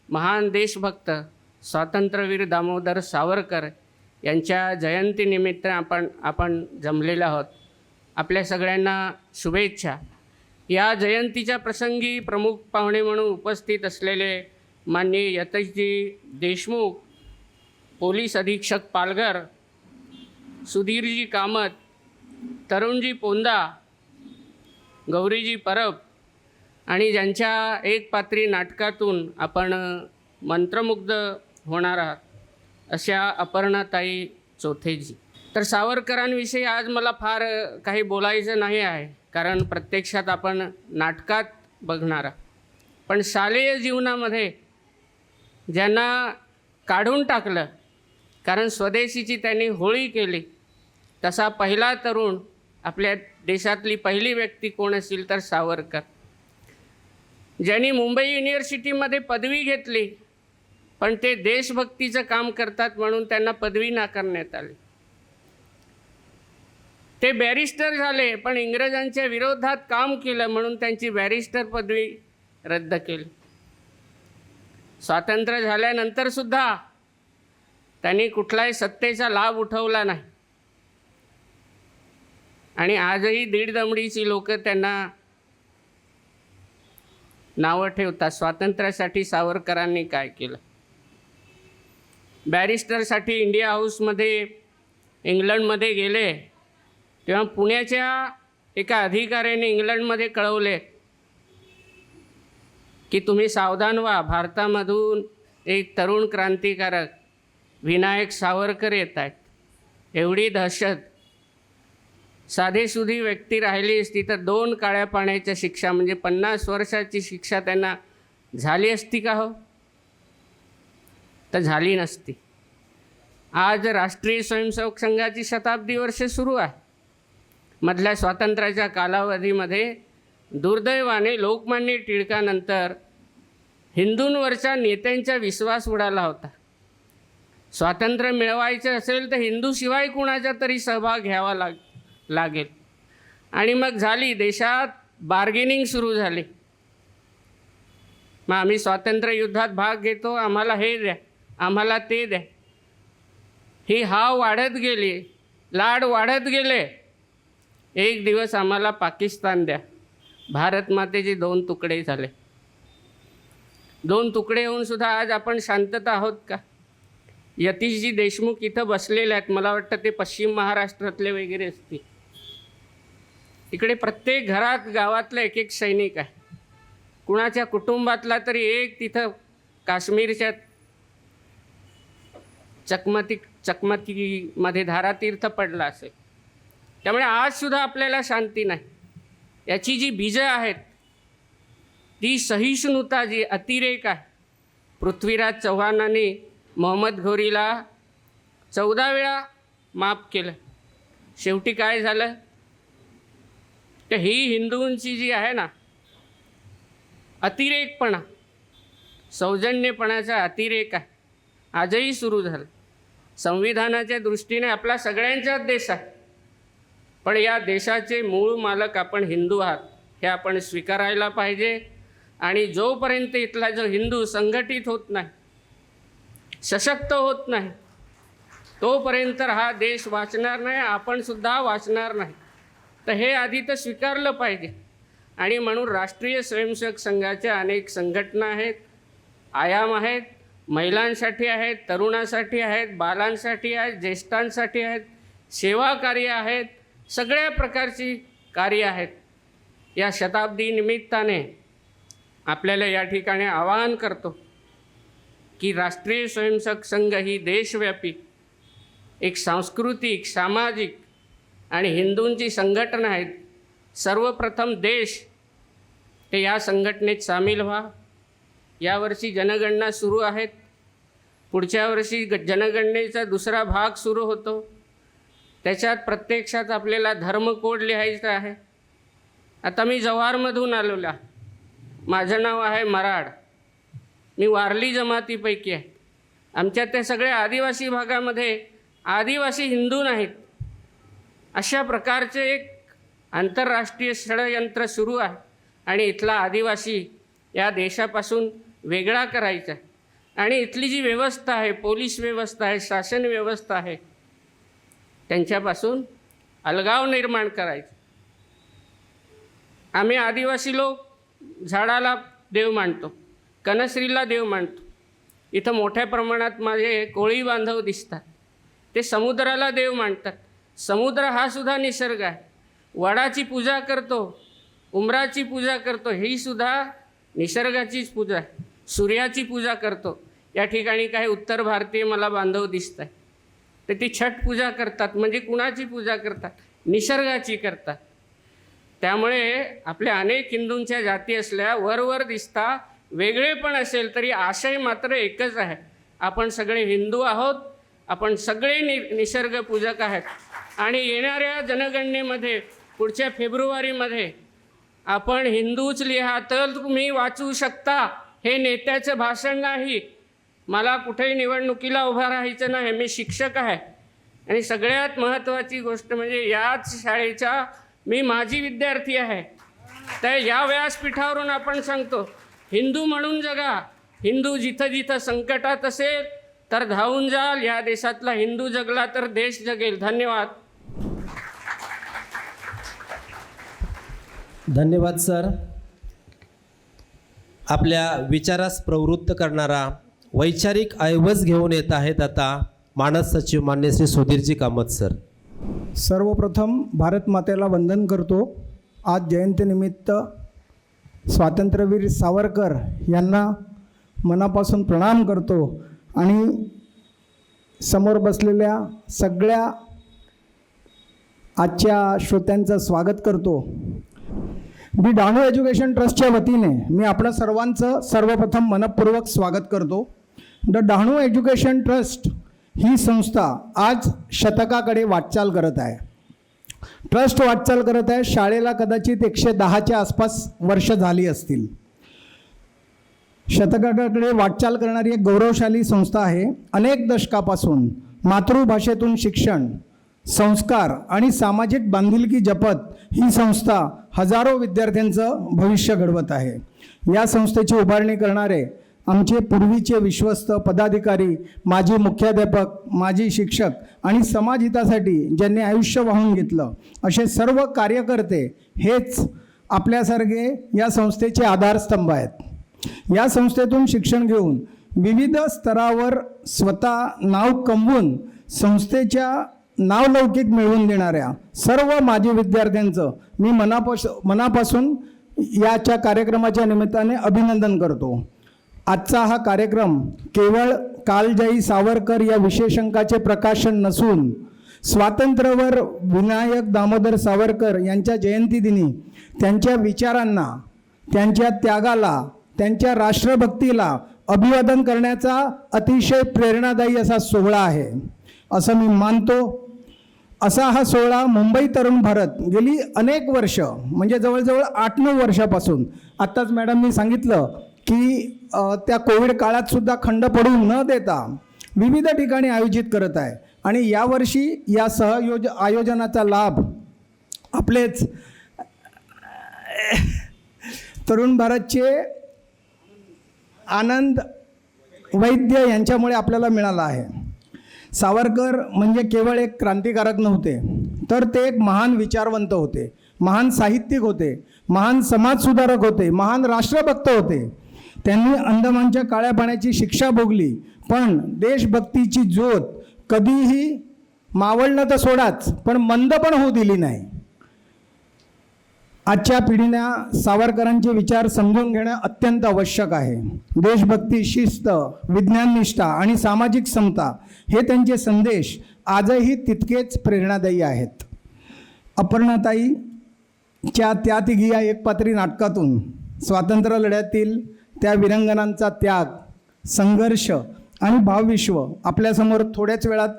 महान देशभक्त स्वातंत्र्यवीर दामोदर सावरकर यांच्या जयंतीनिमित्त आपण जमलेलो आहोत. आपल्या सगळ्यांना शुभेच्छा. या जयंतीच्या प्रसंगी प्रमुख पाहुणे म्हणून उपस्थित असलेले माननीय यतेशजी देशमुख, पोलीस अधीक्षक पालघर, सुधीरजी कामत, तरुणजी पोंदा, गौरीजी परब आणि ज्यांच्या एक पात्री नाटकातून आपण मंत्रमुग्ध होणार आहात अशा अपर्णाताई चोथेजी. तर सावरकरांविषयी आज मला फार काही बोलायचं नाही आहे, कारण प्रत्यक्षात आपण नाटकात बघणार आहात. पण शालेय जीवनामध्ये ज्यांना काढून टाकलं कारण स्वदेशीची त्यांनी होळी केली, तसा पहिला तरुण आपल्या देशातली पहिली व्यक्ती कोण असेल तर सावरकर. ज्यांनी मुंबई युनिव्हर्सिटीमध्ये पदवी घेतली, पण ते देशभक्तीचं काम करतात म्हणून त्यांना पदवी नाकारण्यात आली. ते बॅरिस्टर झाले, पण इंग्रजांच्या विरोधात काम केलं म्हणून त्यांची बॅरिस्टर पदवी रद्द केली. स्वातंत्र्य झाल्यानंतर सुद्धा त्यांनी कुठलाही सत्तेचा लाभ उठवला नाही. आणि आजही दीड दमडीची लोक त्यांना नावं ठेवतात. स्वातंत्र्यासाठी सावरकरांनी काय केलं? बॅरिस्टरसाठी इंडिया हाऊसमध्ये इंग्लंडमध्ये गेले तेव्हा पुण्याच्या एका अधिकाऱ्याने इंग्लंडमध्ये कळवले की तुम्ही सावधान व्हा, भारतामधून एक तरुण क्रांतिकारक विनायक सावरकर येत आहेत. एवढी दहशत. साधेसुधी व्यक्ती राहिली असती तर 2 काळ्या पाण्याच्या शिक्षा म्हणजे 50 वर्षाची शिक्षा त्यांना झाली असती का हो? तर झाली नसती. आज राष्ट्रीय स्वयंसेवक संघाची शताब्दी वर्ष सुरू आहे. मधल्या स्वातंत्र्याच्या कालावधीमध्ये दुर्दैवाने लोकमान्य टिळकानंतर हिंदूंवरच्या नेत्यांचा विश्वास उडाला होता. स्वातंत्र्य मिळवायचं असेल तर हिंदूशिवाय कुणाचा तरी सहभाग घ्यावा लागेल. आणि मग झाली देशात बार्गेनिंग सुरू झाली. मग आम्ही स्वातंत्र्य युद्धात भाग घेतो, आम्हाला हे द्या, आम्हाला ते द्या. ही हाव वाढत गेली, लाड वाढत गेले. एक दिवस आम्हाला पाकिस्तान द्या. भारत मातेचे 2 तुकडे झाले. 2 तुकडे होऊन सुद्धा आज आपण शांतता आहोत का? यतीशजी देशमुख इथं बसलेले आहेत. मला वाटतं ते पश्चिम महाराष्ट्रातले वगैरे असतील. इकडे प्रत्येक घरात गावातला एक सैनिक आहे. कुणाच्या कुटुंबातला तरी एक तिथं काश्मीरच्या चकमकीमध्ये धारातीर्थ पडला असेल. त्यामुळे आजसुद्धा आपल्याला शांती नाही. याची जी बीजं आहेत ती सहिष्णुता, जी अतिरेक आहे. पृथ्वीराज चव्हाणांनी मोहम्मद घोरीला 14 वेळा माफ केलं. शेवटी काय झालं? तर ही हिंदूंची जी आहे ना अतिरेकपणा, सौजन्यपणाचा अतिरेक आहे, आजही सुरू झालं. संविधानाच्या दृष्टीने आपला सगळ्यांचाच देश आहे, पण या देशाचे मूळ मालक आपण हिंदू आहात हे आपण स्वीकारायला पाहिजे. आणि जोपर्यंत इथला जो हिंदू संघटित होत नाही, सशक्त होत नाही, तोपर्यंत हा देश वाचणार नाही, आपण सुद्धा वाचणार नाही. तर हे आधी तर स्वीकारलं पाहिजे. आणि म्हणून राष्ट्रीय स्वयंसेवक संघाच्या अनेक संघटना आहेत, आयाम आहेत. महिलांसाठी आहेत, तरुणांसाठी आहेत, बालांसाठी आहेत, ज्येष्ठांसाठी आहेत, सेवा कार्य आहेत, सगळ्या प्रकारची कार्य आहेत. या शताब्दी निमित्ताने आपल्याला या ठिकाणी आवाहन करतो की राष्ट्रीय स्वयंसेवक संघ ही देशव्यापी एक सांस्कृतिक, सामाजिक आणि हिंदूंची संघटना आहेत. सर्वप्रथम देश ते या संघटनेत सामील व्हा. यावर्षी जनगणना सुरू आहेत. पुढच्या वर्षी जनगणनेचा दुसरा भाग सुरू होतो. त्याच्यात प्रत्यक्षात आपल्याला धर्मकोड लिहायचा आहे. आता मी जव्हारमधून आलेलो आहे. माझं नाव आहे मराड. मी वारली जमातीपैकी आहे. आमच्या त्या सगळ्या आदिवासी भागामध्ये आदिवासी हिंदू नाहीत. अशा प्रकारचे एक आंतरराष्ट्रीय षडयंत्र सुरू आहे आणि इथला आदिवासी या देशापासून वेगळा करायचा आहे. आणि इथली जी व्यवस्था आहे, पोलीस व्यवस्था आहे, शासन व्यवस्था आहे, त्यांच्यापासून अलगाव निर्माण करायचा. आम्ही आदिवासी लोक झाडाला देव मानतो, कनश्रीला देव मानतो. इथं मोठ्या प्रमाणात माझे कोळी बांधव दिसतात, ते समुद्राला देव मानतात. समुद्र हा सुद्धा निसर्ग आहे. वडाची पूजा करतो, उमराची पूजा करतो, ही सुद्धा निसर्गाचीच पूजा आहे. सूर्याची पूजा करतो. या ठिकाणी काही उत्तर भारतीय मला बांधव दिसत आहे, तर ती छठ पूजा करतात. म्हणजे कुणाची पूजा करतात? निसर्गाची करतात. त्यामुळे आपल्या अनेक हिंदूंच्या जाती असल्या वरवर दिसता, वेगळेपण असेल तरी आशय मात्र एकच आहे. आपण सगळे हिंदू आहोत, आपण सगळे निसर्ग पूजक आहेत. आणि येणाऱ्या जनगणनेमध्ये पुढच्या फेब्रुवारीमध्ये आपण हिंदूच लिहा तर तुम्ही वाचू शकता, हे नेत्याचं भाषण नाही. मला कुठेही निवडणुकीला उभा राहायचं नाही, मी शिक्षक आहे. आणि सगळ्यात महत्त्वाची गोष्ट म्हणजे याच शाळेचा मी माजी विद्यार्थी आहे. तर या व्यासपीठावरून आपण सांगतो, हिंदू म्हणून जगा. हिंदू जिथं जिथं संकटात असेल तर धावून जाल. या देशातला हिंदू जगला तर देश जगेल. धन्यवाद. धन्यवाद सर. आपल्या विचारास प्रवृत्त करणारा वैचारिक ऐवज घेऊन येत आहेत आता मानस सचिव मान्य श्री सुधीरजी कामत सर. सर्वप्रथम भारत मातेला वंदन करतो. आज जयंतीनिमित्त स्वातंत्र्यवीर सावरकर यांना मनापासून प्रणाम करतो आणि समोर बसलेल्या सगळ्या आजच्या श्रोत्यांचं स्वागत करतो. दी डहाणू एज्युकेशन ट्रस्टच्या वतीने मी आपल्या सर्वांचं सर्वप्रथम मनपूर्वक स्वागत करतो. द डहाणू एज्युकेशन ट्रस्ट ही संस्था आज शतकाकडे वाटचाल करत आहे. ट्रस्ट वाटचाल करत आहे. शाळेला कदाचित 110च्या आसपास वर्ष झाली असतील. शतकाकडे वाटचाल करणारी एक गौरवशाली संस्था आहे. अनेक दशकापासून मातृभाषेतून शिक्षण, संस्कार आणि सामाजिक बांधिलकी जपत ही संस्था हजारो विद्यार्थ्यांचं भविष्य घडवत आहे. या संस्थेची उभारणी करणारे आमचे पूर्वीचे विश्वस्त पदाधिकारी, माजी मुख्याध्यापक, माजी शिक्षक आणि समाजहितासाठी ज्यांनी आयुष्य वाहून घेतलं असे सर्व कार्यकर्ते हेच आपल्यासारखे या संस्थेचे आधारस्तंभ आहेत. या संस्थेतून शिक्षण घेऊन विविध स्तरावर स्वतः नाव कमवून संस्थेच्या नावलौकिक मिळवून देणाऱ्या सर्व माजी विद्यार्थ्यांचं मी मनापासून याच्या कार्यक्रमाच्या निमित्ताने अभिनंदन करतो. आजचा हा कार्यक्रम केवळ कालजयी सावरकर या विशेषांकाचे प्रकाशन नसून स्वातंत्र्यवीर विनायक दामोदर सावरकर यांच्या जयंतीदिनी त्यांच्या विचारांना, त्यांच्या त्यागाला, त्यांच्या राष्ट्रभक्तीला अभिवादन करण्याचा अतिशय प्रेरणादायी असा सोहळा आहे असं मी मानतो. असा हा सोहळा मुंबई तरुण भारत गेली अनेक वर्ष म्हणजे जवळजवळ 8-9 वर्षापासून, आत्ताच मॅडमनी सांगितलं की त्या कोविड काळातसुद्धा खंड पडू न देता विविध ठिकाणी आयोजित करत आहे. आणि यावर्षी या आयोजनाचा लाभ आपलेच तरुण भारतचे आनंद वैद्य यांच्यामुळे आपल्याला मिळाला आहे. सावरकर म्हणजे केवळ एक क्रांतिकारक नव्हते, तर ते एक महान विचारवंत होते, महान साहित्यिक होते, महान समाजसुधारक होते, महान राष्ट्रभक्त होते. त्यांनी अंदमानच्या काळ्या पाण्याची शिक्षा भोगली, पण देशभक्तीची ज्योत कधीही मावळणं तर सोडाच, पण मंद पण होऊ दिली नाही. आजच्या पिढीने सावरकरांचे विचार समजून घेणं अत्यंत आवश्यक आहे. देशभक्ती, शिस्त, विज्ञाननिष्ठा आणि सामाजिक समता हे त्यांचे संदेश आजही तितकेच प्रेरणादायी आहेत. अपर्णाताईच्या त्या तिघी या एकपात्री नाटकातून स्वातंत्र्य लढ्यातील त्या वीरांगनांचा त्याग, संघर्ष आणि भावविश्व आपल्यासमोर थोड्याच वेळात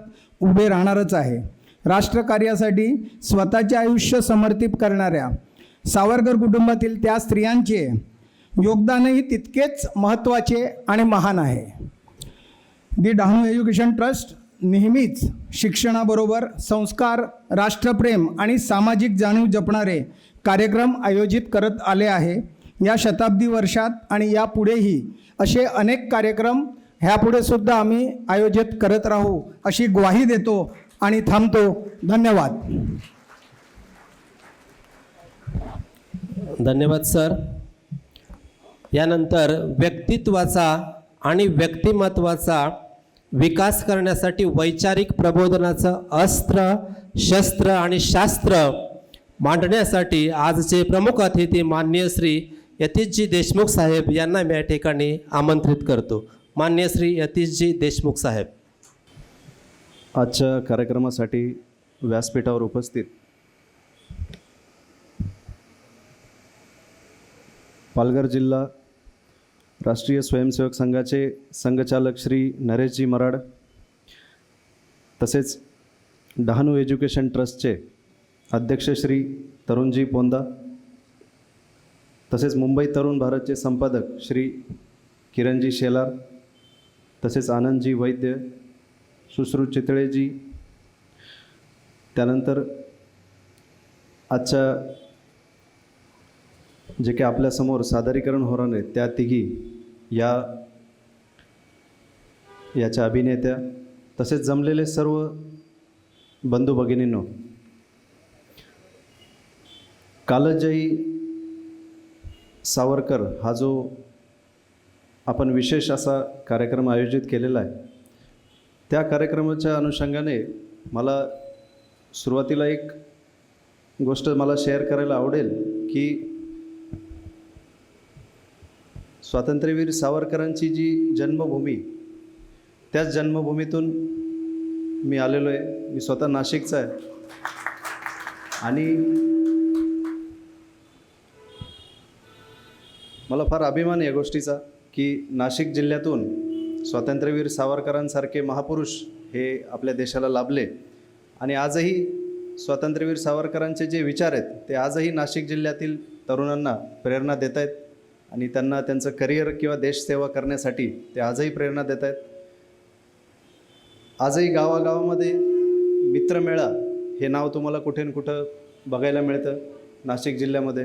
उभे राहणारच आहे. राष्ट्रकार्यासाठी स्वतःचे आयुष्य समर्पित करणाऱ्या सावरकर कुटुंबातील त्या स्त्रियांचे योगदानही तितकेच महत्त्वाचे आणि महान आहे. दी डहाणू एज्युकेशन ट्रस्ट नेहमीच शिक्षणाबरोबर संस्कार, राष्ट्रप्रेम आणि सामाजिक जाणीव जपणारे कार्यक्रम आयोजित करत आले आहे. या शताब्दी वर्षात आणि यापुढेही असे अनेक कार्यक्रम ह्यापुढे सुद्धा आम्ही आयोजित करत राहू अशी ग्वाही देतो आणि थांबतो. धन्यवाद. धन्यवाद सर. यानंतर व्यक्तित्वाचा आणि व्यक्तिमत्वाचा विकास करण्यासाठी वैचारिक प्रबोधनाचं अस्त्र, शस्त्र आणि शास्त्र मांडण्यासाठी आजचे प्रमुख अतिथी माननीय श्री यतीशजी देशमुख साहेब यांना मी या ठिकाणी आमंत्रित करतो. माननीय श्री यतीशजी देशमुख साहेब. आजच्या कार्यक्रमासाठी व्यासपीठावर उपस्थित पालघर जिल्हा राष्ट्रीय स्वयंसेवक संघाचे संघचालक श्री नरेशजी मराड, तसेच डहाणू एज्युकेशन ट्रस्टचे अध्यक्ष श्री तरुणजी पोंदा, तसेच मुंबई तरुण भारतचे संपादक श्री किरणजी शेलार, तसेच आनंदजी वैद्य, सुश्रुत चितळेजी, त्यानंतर आजच्या जे काही आपल्यासमोर सादरीकरण होणार आहे त्या तिघी याच्या अभिनेत्या, तसेच जमलेले सर्व बंधू भगिनींनो, कालजयी सावरकर हा जो आपण विशेष असा कार्यक्रम आयोजित केलेला आहे, त्या कार्यक्रमाच्या अनुषंगाने मला सुरुवातीला एक गोष्ट मला शेअर करायला आवडेल की स्वातंत्र्यवीर सावरकरांची जी जन्मभूमी, त्याच जन्मभूमीतून मी आलेलो आहे. मी स्वतः नाशिकचा आहे आणि मला फार अभिमान या गोष्टीचा की नाशिक जिल्ह्यातून स्वातंत्र्यवीर सावरकरांसारखे महापुरुष हे आपल्या देशाला लाभले आणि आजही स्वातंत्र्यवीर सावरकरांचे जे विचार आहेत ते आजही नाशिक जिल्ह्यातील तरुणांना प्रेरणा देत आहेत आणि त्यांना त्यांचं करिअर किंवा देशसेवा करण्यासाठी ते आजही प्रेरणा देत आहेत. आजही गावागावामध्ये मित्रमेळा हे नाव तुम्हाला कुठे न कुठं बघायला मिळतं नाशिक जिल्ह्यामध्ये.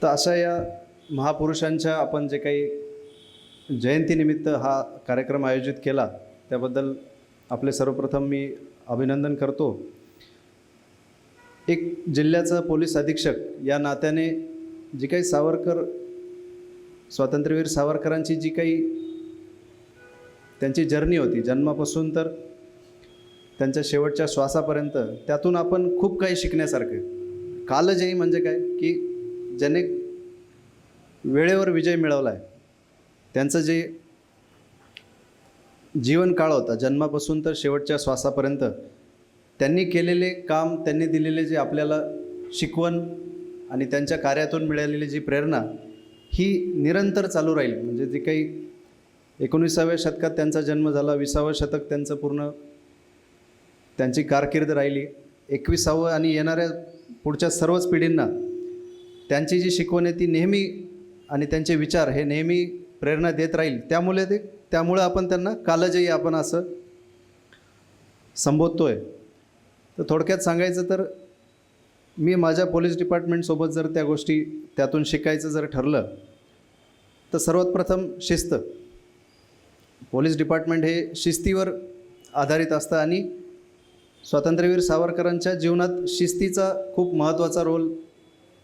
तर अशा या महापुरुषांच्या आपण जे काही जयंतीनिमित्त हा कार्यक्रम आयोजित केला त्याबद्दल आपले सर्वप्रथम मी अभिनंदन करतो. एक जिल्ह्याचा पोलीस अधीक्षक या नात्याने जी काही स्वातंत्र्यवीर सावरकरांची जी काही त्यांची जर्नी होती जन्मापासून तर त्यांच्या शेवटच्या श्वासापर्यंत, त्यातून आपण खूप काही शिकण्यासारखं. कालजयी म्हणजे काय की ज्याने वेळेवर विजय मिळवला आहे, त्यांचं जे जीवनकाळ होता जन्मापासून तर शेवटच्या श्वासापर्यंत, त्यांनी केलेले काम, त्यांनी दिलेले जे आपल्याला शिकवण आणि त्यांच्या कार्यातून मिळालेली जी प्रेरणा ही निरंतर चालू राहील. म्हणजे जे काही 19व्या शतकात त्यांचा जन्म झाला, 20वं शतक त्यांचं पूर्ण त्यांची कारकीर्द राहिली, 21वं आणि येणाऱ्या पुढच्या सर्वच पिढींना त्यांची जी शिकवण आहे ती नेहमी आणि त्यांचे विचार हे नेहमी प्रेरणा देत राहील. त्यामुळं आपण त्यांना कालजयी आपण असं संबोधतो आहे. तर थोडक्यात सांगायचं तर मी माझ्या पोलीस डिपार्टमेंटसोबत जर त्या गोष्टी त्यातून शिकायचं जर ठरलं तर सर्वात प्रथम शिस्त. पोलीस डिपार्टमेंट हे शिस्तीवर आधारित असतं आणि स्वातंत्र्यवीर सावरकरांच्या जीवनात शिस्तीचा खूप महत्त्वाचा रोल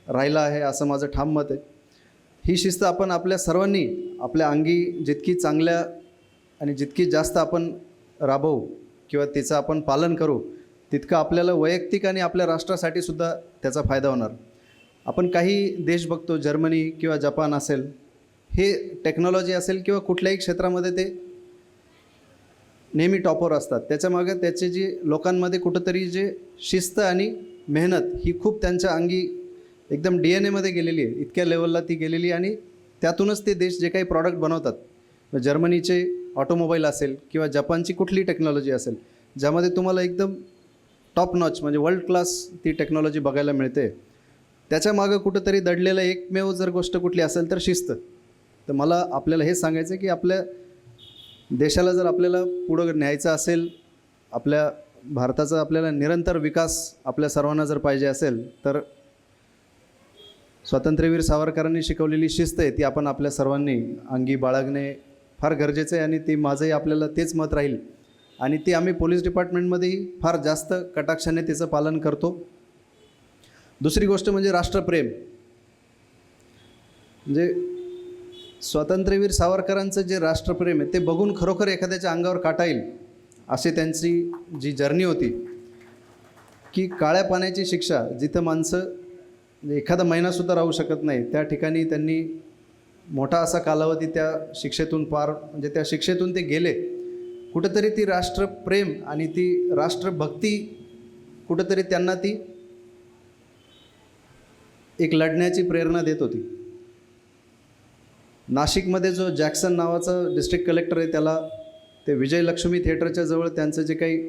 राहिला आहे असं माझं ठाम मत आहे. ही शिस्त आपण आपल्या सर्वांनी आपल्या अंगी जितकी चांगल्या आणि जितकी जास्त आपण राबवू किंवा तिचं आपण पालन करू तितकं आपल्याला वैयक्तिक आणि आपल्या राष्ट्रासाठी सुद्धा त्याचा फायदा होणार. आपण काही देश बघतो, जर्मनी किंवा जपान असेल, हे टेक्नॉलॉजी असेल किंवा कुठल्याही क्षेत्रामध्ये ते नेहमी टॉपवर असतात. त्याच्यामागे त्याचे जी लोकांमध्ये कुठंतरी जे शिस्त आणि मेहनत ही खूप त्यांच्या अंगी एकदम DNA मध्ये गेलेली आहे, इतक्या लेवलला ती गेलेली आणि त्यातूनच ते देश जे काही प्रॉडक्ट बनवतात, जर्मनीचे ऑटोमोबाईल असेल किंवा जपानची कुठली टेक्नॉलॉजी असेल ज्यामध्ये तुम्हाला एकदम टॉप नॉच म्हणजे वर्ल्ड क्लास ती टेक्नॉलॉजी बघायला मिळते, त्याच्यामागं कुठंतरी दडलेलं एकमेव जर गोष्ट कुठली असेल तर शिस्त. तर मला आपल्याला हे सांगायचं आहे की आपल्या देशाला जर आपल्याला पुढं न्यायचं असेल, आपल्या भारताचा आपल्याला निरंतर विकास आपल्या सर्वांना जर पाहिजे असेल तर स्वातंत्र्यवीर सावरकरांनी शिकवलेली शिस्त आहे ती आपण आपल्या सर्वांनी अंगी बाळगणे फार गरजेचं आहे आणि ते माझंही आपल्याला तेच मत राहील आणि ते आम्ही पोलीस डिपार्टमेंटमध्येही फार जास्त कटाक्षाने त्याचं पालन करतो. दुसरी गोष्ट म्हणजे राष्ट्रप्रेम. म्हणजे स्वातंत्र्यवीर सावरकरांचं जे राष्ट्रप्रेम आहे ते बघून खरोखर एखाद्याच्या अंगावर काटा येईल अशी त्यांची जी जर्नी होती की काळ्या पाण्याची शिक्षा जिथं माणसं एखादा महिनासुद्धा राहू शकत नाही त्या ठिकाणी त्यांनी मोठा असा कालावधी त्या शिक्षेतून म्हणजे त्या शिक्षेतून ते गेले. कुठंतरी ती राष्ट्रप्रेम आणि ती राष्ट्रभक्ती कुठंतरी त्यांना ती एक लढण्याची प्रेरणा देत होती. नाशिकमध्ये जो जॅक्सन नावाचा डिस्ट्रिक्ट कलेक्टर आहे त्याला ते विजयलक्ष्मी थिएटरच्या जवळ त्यांचं जे काही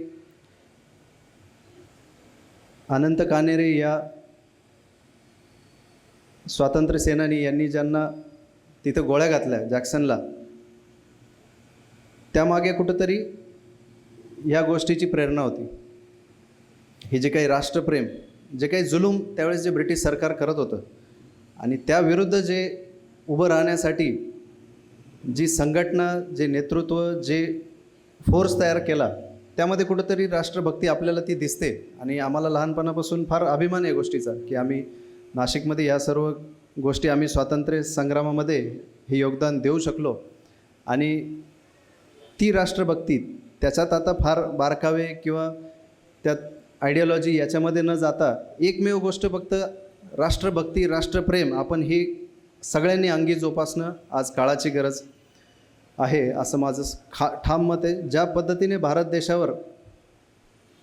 अनंत कानेरे या स्वातंत्र्य सेनानी यांनी ज्यांना तिथं गोळ्या घातल्या जॅक्सनला, त्यामागे कुठंतरी ह्या गोष्टीची प्रेरणा होती. हे जे काही राष्ट्रप्रेम, जे काही जुलूम त्यावेळेस जे ब्रिटिश सरकार करत होतं आणि त्याविरुद्ध जे उभं राहण्यासाठी जी संघटना, जे नेतृत्व, जे फोर्स तयार केला, त्यामध्ये कुठंतरी राष्ट्रभक्ती आपल्याला ती दिसते. आणि आम्हाला लहानपणापासून फार अभिमान आहे गोष्टीचा की आम्ही नाशिकमध्ये या सर्व गोष्टी आम्ही स्वातंत्र्य संग्रामामध्ये हे योगदान देऊ शकलो. आणि ती राष्ट्रभक्ती, त्याच्यात आता फार बारकावे किंवा त्यात आयडियोलॉजी याच्यामध्ये न जाता एकमेव गोष्ट फक्त राष्ट्रभक्ती, राष्ट्रप्रेम आपण ही सगळ्यांनी अंगी जोपासणं आज काळाची गरज आहे असं माझं ठाम मत आहे. ज्या पद्धतीने भारत देशावर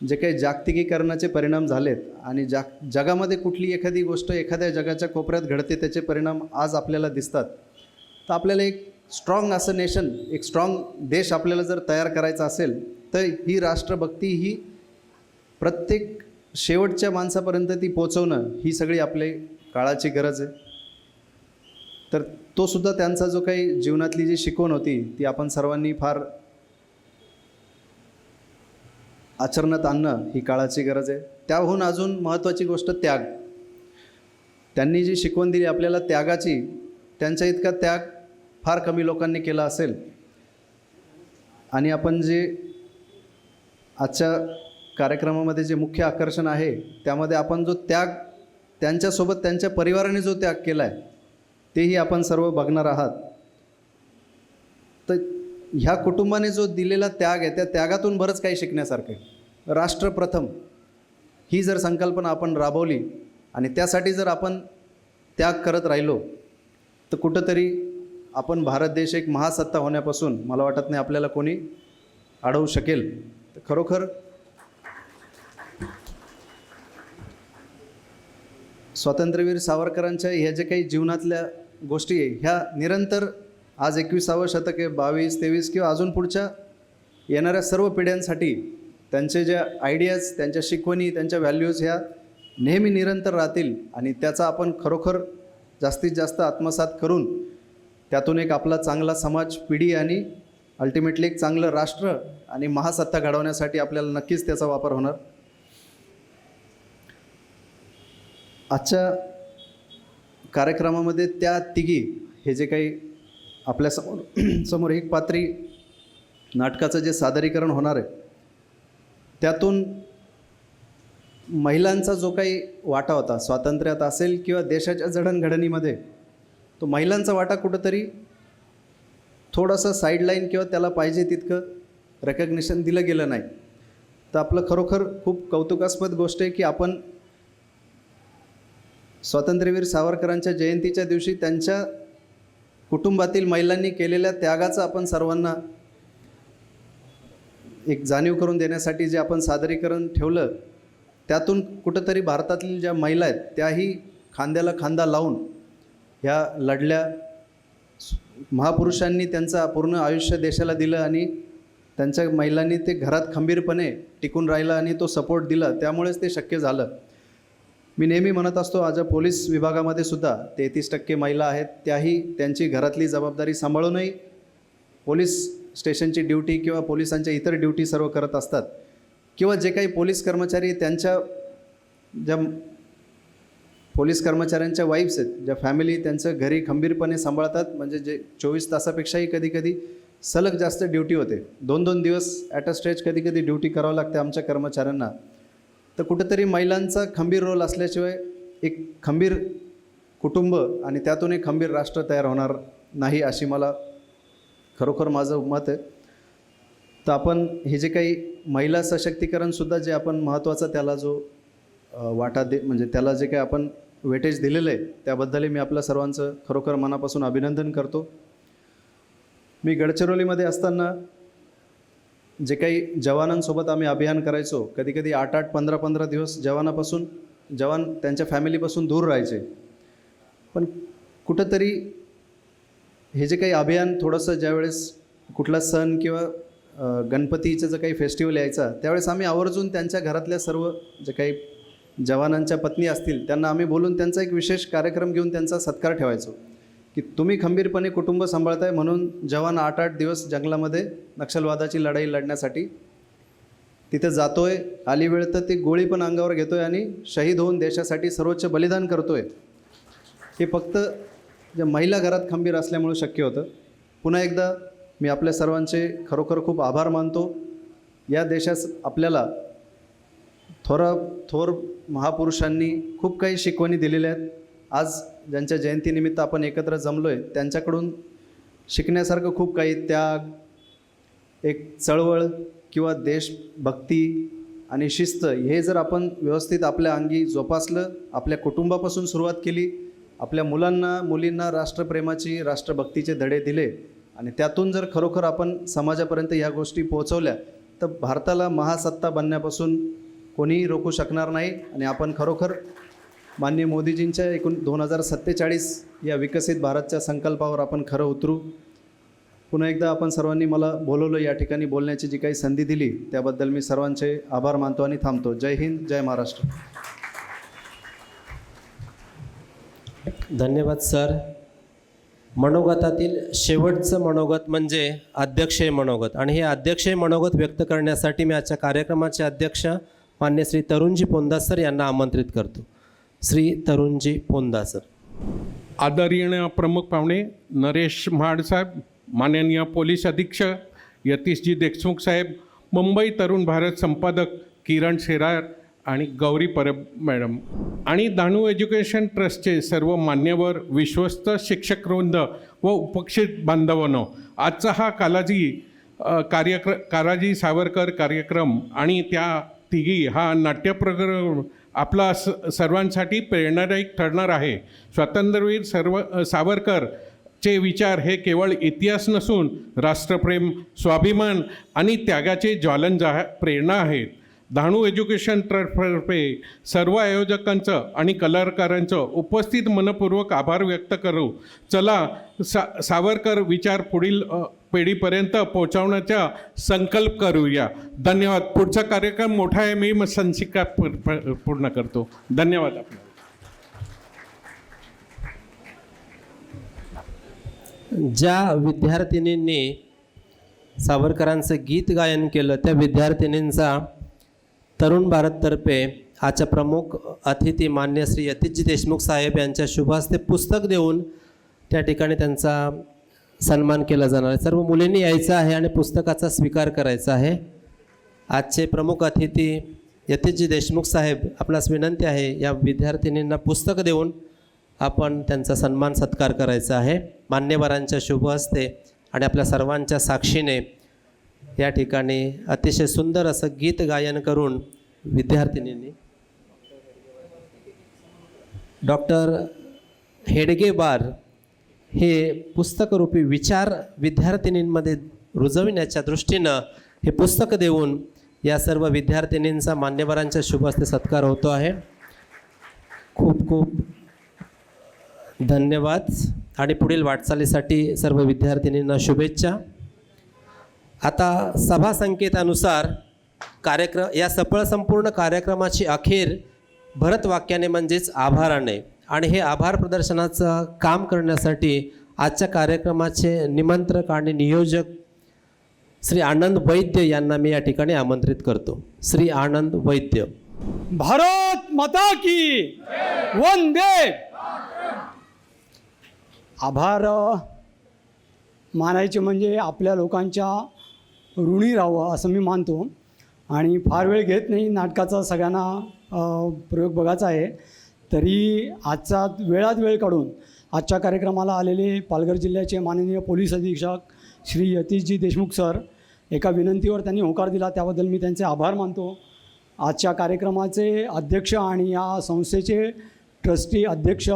जे काही जागतिकीकरणाचे परिणाम झालेत आणि जगामध्ये कुठली एखादी गोष्ट एखाद्या जगाच्या कोपऱ्यात घडते, त्याचे परिणाम आज आपल्याला दिसतात. तर आपल्याला एक स्ट्रॉंग असं नेशन, एक स्ट्रॉंग देश आपल्याला जर तयार करायचा असेल तर ही राष्ट्रभक्ती ही प्रत्येक शेवटच्या माणसापर्यंत ती पोचवणं ही सगळी आपली काळाची गरज आहे. तर तो सुद्धा त्यांचा जो काही जीवनातली जी शिकवण होती ती आपण सर्वांनी फार आचरणात आणणं ही काळाची गरज आहे. त्याहून अजून महत्त्वाची गोष्ट त्याग. त्यांनी जी शिकवण दिली आपल्याला त्यागाची, त्यांच्या इतका त्याग फार कमी लोकांनी केला असेल. आणि आपण जे आजच्या कार्यक्रमामध्ये जे मुख्य आकर्षण आहे त्यामध्ये आपण जो त्याग, त्यांच्यासोबत त्यांच्या परिवाराने जो त्याग केला आहे तेही आपण सर्व बघणार आहात. तर ह्या कुटुंबाने जो दिलेला त्याग आहे त्या त्यागातून बरंच काही शिकण्यासारखं आहे. राष्ट्रप्रथम ही जर संकल्पना आपण राबवली आणि त्यासाठी जर आपण त्याग करत राहिलो तर कुठंतरी आपण भारत देश एक महासत्ता होण्यापासून मला वाटत नाही आपल्याला कोणी अडवू शकेल. तर खरोखर स्वातंत्र्यवीर सावरकरांच्या ह्या जे काही जीवनातल्या गोष्टी आहे ह्या निरंतर आज 21सावं शतक आहे, 22, 23 किंवा अजून पुढच्या येणाऱ्या सर्व पिढ्यांसाठी त्यांचे ज्या आयडियाज, त्यांच्या शिकवणी, त्यांच्या व्हॅल्यूज ह्या नेहमी निरंतर राहतील. आणि त्याचा आपण खरोखर जास्तीत जास्त आत्मसात करून त्यातून एक आपला चांगला समाज, पिढी आणि अल्टिमेटली एक चांगलं राष्ट्र आणि महासत्ता घडवण्यासाठी आपल्याला नक्कीच त्याचा वापर होणार. आजच्या कार्यक्रमामध्ये त्या तिघी हे जे काही आपल्या समोर एक पात्री नाटकाचं जे सादरीकरण होणार आहे त्यातून महिलांचा जो काही वाटा होता स्वातंत्र्यात असेल किंवा देशाच्या जडणघडणीमध्ये, तो महिलांचा वाटा कुठंतरी थोडंसं साईडलाईन किंवा त्याला पाहिजे तितकं रेकग्निशन दिलं गेलं नाही. तर आपलं खरोखर खूप कौतुकास्पद गोष्ट आहे की आपण स्वातंत्र्यवीर सावरकरांच्या जयंतीच्या दिवशी त्यांच्या कुटुंबातील महिलांनी केलेल्या त्यागाचं आपण सर्वांना एक जाणीव करून देण्यासाठी जे आपण सादरीकरण ठेवलं, त्यातून कुठंतरी भारतातील ज्या महिला आहेत त्याही खांद्याला खांदा लावून ह्या लढल्या. महापुरुषांनी त्यांचं पूर्ण आयुष्य देशाला दिलं आणि त्यांच्या महिलांनी ते घरात खंबीरपणे टिकून राहिलं आणि तो सपोर्ट दिला, त्यामुळेच ते शक्य झालं. मी नेहमी म्हणत असतो आज पोलीस विभागामध्ये सुद्धा 33% महिला आहेत, त्याही त्यांची घरातली जबाबदारी सांभाळूनही पोलीस स्टेशनची ड्युटी किंवा पोलिसांच्या इतर ड्युटी सर्व करत असतात. किंवा जे काही पोलीस कर्मचारी त्यांच्या ज्या पोलीस कर्मचाऱ्यांच्या वाईफ्स आहेत, ज्या फॅमिली त्यांचं घरी खंबीरपणे सांभाळतात, म्हणजे जे 24 तासापेक्षाही कधीकधी सलग जास्त ड्युटी होते, 2-2 दिवस ॲट अ स्ट्रेच कधीकधी ड्युटी करावं लागते आमच्या कर्मचाऱ्यांना. तर कुठंतरी महिलांचा खंबीर रोल असल्याशिवाय एक खंबीर कुटुंब आणि त्यातून एक खंबीर राष्ट्र तयार होणार नाही, अशी मला खरोखर माझं मत आहे. तर आपण हे जे काही महिला सशक्तीकरणसुद्धा जे आपण महत्त्वाचा त्याला जो वाटा म्हणजे त्याला जे काही आपण वेटेज दिलेलं आहे त्याबद्दल मी आपल्या सर्वांचं खरोखर मनापासून अभिनंदन करतो. मी गडचिरोलीमध्ये असताना जे काही जवानांसोबत आम्ही अभियान करायचो, कधीकधी 8-8, 15-15 दिवस जवान त्यांच्या फॅमिलीपासून दूर राहायचे. पण कुठंतरी हे जे काही अभियान थोडंसं ज्यावेळेस कुठला सण किंवा गणपतीचं जर काही फेस्टिवल यायचा त्यावेळेस आम्ही आवर्जून त्यांच्या घरातल्या सर्व जे काही जवानांच्या पत्नी असतील त्यांना आम्ही बोलून त्यांचा एक विशेष कार्यक्रम घेऊन त्यांचा सत्कार ठेवायचो की तुम्ही खंबीरपणे कुटुंब सांभाळताय म्हणून जवान 8-8 दिवस जंगलामध्ये नक्षलवादाची लढाई लढण्यासाठी तिथे जातोय, आली वेळ तर ती गोळी पण अंगावर घेतोय आणि शहीद होऊन देशासाठी सर्वोच्च बलिदान करतोय. हे फक्त ज्या महिला घरात खंबीर असल्यामुळे शक्य होतं. पुन्हा एकदा मी आपल्या सर्वांचे खरोखर खूप आभार मानतो. या देशास आपल्याला थोर महापुरुषांनी खूप काही शिकवणी दिलेल्या आहेत. आज ज्यांच्या जयंतीनिमित्त आपण एकत्र जमलो आहे त्यांच्याकडून शिकण्यासारखं खूप काही, त्याग, एक चळवळ किंवा देशभक्ती आणि शिस्त हे जर आपण व्यवस्थित आपल्या अंगी जोपासलं, आपल्या कुटुंबापासून सुरुवात केली, आपल्या मुलांना मुलींना राष्ट्रप्रेमाची राष्ट्रभक्तीचे धडे दिले आणि त्यातून जर खरोखर आपण समाजापर्यंत या गोष्टी पोहोचवल्या तर भारताला महासत्ता बनण्यापासून कोणीही रोखू शकणार नाही. आणि आपण खरोखर माननीय मोदीजींच्या 2047 या विकसित भारतच्या संकल्पावर आपण खरं उतरू. पुन्हा एकदा आपण सर्वांनी मला बोलवलं, या ठिकाणी बोलण्याची जी काही संधी दिली त्याबद्दल मी सर्वांचे आभार मानतो आणि थांबतो. जय हिंद, जय महाराष्ट्र. धन्यवाद सर. मनोगतातील शेवटचं मनोगत म्हणजे अध्यक्षीय मनोगत, आणि हे अध्यक्षीय मनोगत व्यक्त करण्यासाठी मी आजच्या कार्यक्रमाचे अध्यक्ष मान्य श्री तरुणजी पोंदा सर यांना आमंत्रित करतो. श्री तरुणजी पोंदा सर. आदरणीय प्रमुख पाहुणे नरेश महाड साहेब, माननीय पोलीस अधीक्षक यतीशजी देशमुख साहेब, मुंबई तरुण भारत संपादक किरण शेरार आणि गौरी परब मॅडम आणि डहाणू एज्युकेशन ट्रस्टचे सर्व मान्यवर, विश्वस्त, शिक्षकवृंद व उपस्थित बांधवांनो, आजचा हा काराजी सावरकर कार्यक्रम आणि त्या तिघी हा नाट्यप्रकार आपला सर्वांसाठी प्रेरणादायक ठरणार आहे. स्वातंत्र्यवीर सावरकरचे विचार हे केवळ इतिहास नसून राष्ट्रप्रेम, स्वाभिमान आणि त्यागाचे ज्वलन प्रेरणा आहेत. डहाणू एज्युकेशन ट्रस्टतर्फे सर्व आयोजकांचं आणि कलाकारांचं उपस्थित मनपूर्वक आभार व्यक्त करू. चला सावरकर विचार पुढील पिढीपर्यंत पोहोचवण्याचा संकल्प करूया. धन्यवाद. पुढचा कार्यक्रम मोठा आहे, मी संचिका पूर्ण करतो. धन्यवाद. ज्या विद्यार्थिनींनी सावरकरांचं गीत गायन केलं त्या विद्यार्थिनींचा तरुण भारततर्फे आजच्या प्रमुख अतिथी मान्य श्री यतीशजी देशमुख साहेब यांच्या शुभहस्ते पुस्तक देऊन त्या ठिकाणी त्यांचा सन्मान केला जाणार आहे. सर्व मुलींनी यायचं आहे आणि पुस्तकाचा स्वीकार करायचा आहे. आजचे प्रमुख अतिथी यतीशजी देशमुख साहेब, आपणास विनंती आहे या विद्यार्थिनींना पुस्तक देऊन आपण त्यांचा सन्मान सत्कार करायचा आहे. मान्यवरांच्या शुभहस्ते आणि आपल्या सर्वांच्या साक्षीने या ठिकाणी अतिशय सुंदर असं गीत गायन करून विद्यार्थिनींनी डॉक्टर हेडगेबार हे पुस्तकरूपी विचार विद्यार्थिनींमध्ये रुजविण्याच्या दृष्टीनं हे पुस्तक देऊन या सर्व विद्यार्थिनींचा मान्यवरांच्या शुभहस्ते सत्कार होतो आहे. खूप खूप धन्यवाद आणि पुढील वाटचालीसाठी सर्व विद्यार्थिनींना शुभेच्छा. आता सभा संकेतानुसार या संपूर्ण कार्यक्रमाची अखेर भरतवाक्याने म्हणजेच आभाराने, आणि हे आभार प्रदर्शनाचं काम करण्यासाठी आजच्या कार्यक्रमाचे निमंत्रक आणि नियोजक श्री आनंद वैद्य यांना मी या ठिकाणी आमंत्रित करतो. श्री आनंद वैद्य. भारत माता की वंदे. आभार मानायचे म्हणजे आपल्या लोकांच्या ऋणी राहावं असं मी मानतो. आणि फार वेळ घेत नाही, नाटकाचा सगळ्यांना प्रयोग बघायचा आहे. तरी आजचा वेळात वेळ काढून आजच्या कार्यक्रमाला आलेले पालघर जिल्ह्याचे माननीय पोलीस अधीक्षक श्री यतीशजी देशमुख सर, एका विनंतीवर त्यांनी होकार दिला, त्याबद्दल मी त्यांचे आभार मानतो. आजच्या कार्यक्रमाचे अध्यक्ष आणि या संस्थेचे ट्रस्टी अध्यक्ष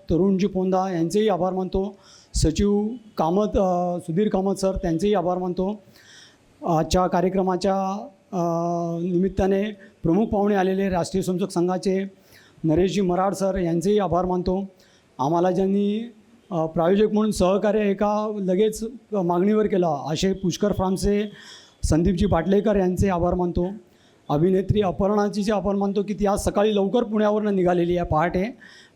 तरुणजी पोंदा यांचेही आभार मानतो. सचिव कामत सुधीर कामत सर, त्यांचेही आभार मानतो. आजच्या कार्यक्रमाच्या निमित्ताने प्रमुख पाहुणे आलेले राष्ट्रीय स्वयंसेवक संघाचे नरेशजी मराड सर यांचेही आभार मानतो. आम्हाला ज्यांनी प्रायोजक म्हणून सहकार्य एका लगेच मागणीवर केलं असे पुष्कर फार्मचे संदीपजी पाटलेकर यांचे आभार मानतो. अभिनेत्री अपर्णाची जी आपण म्हणतो की ती आज सकाळी लवकर पुण्यावरनं निघालेली आहे पहाटे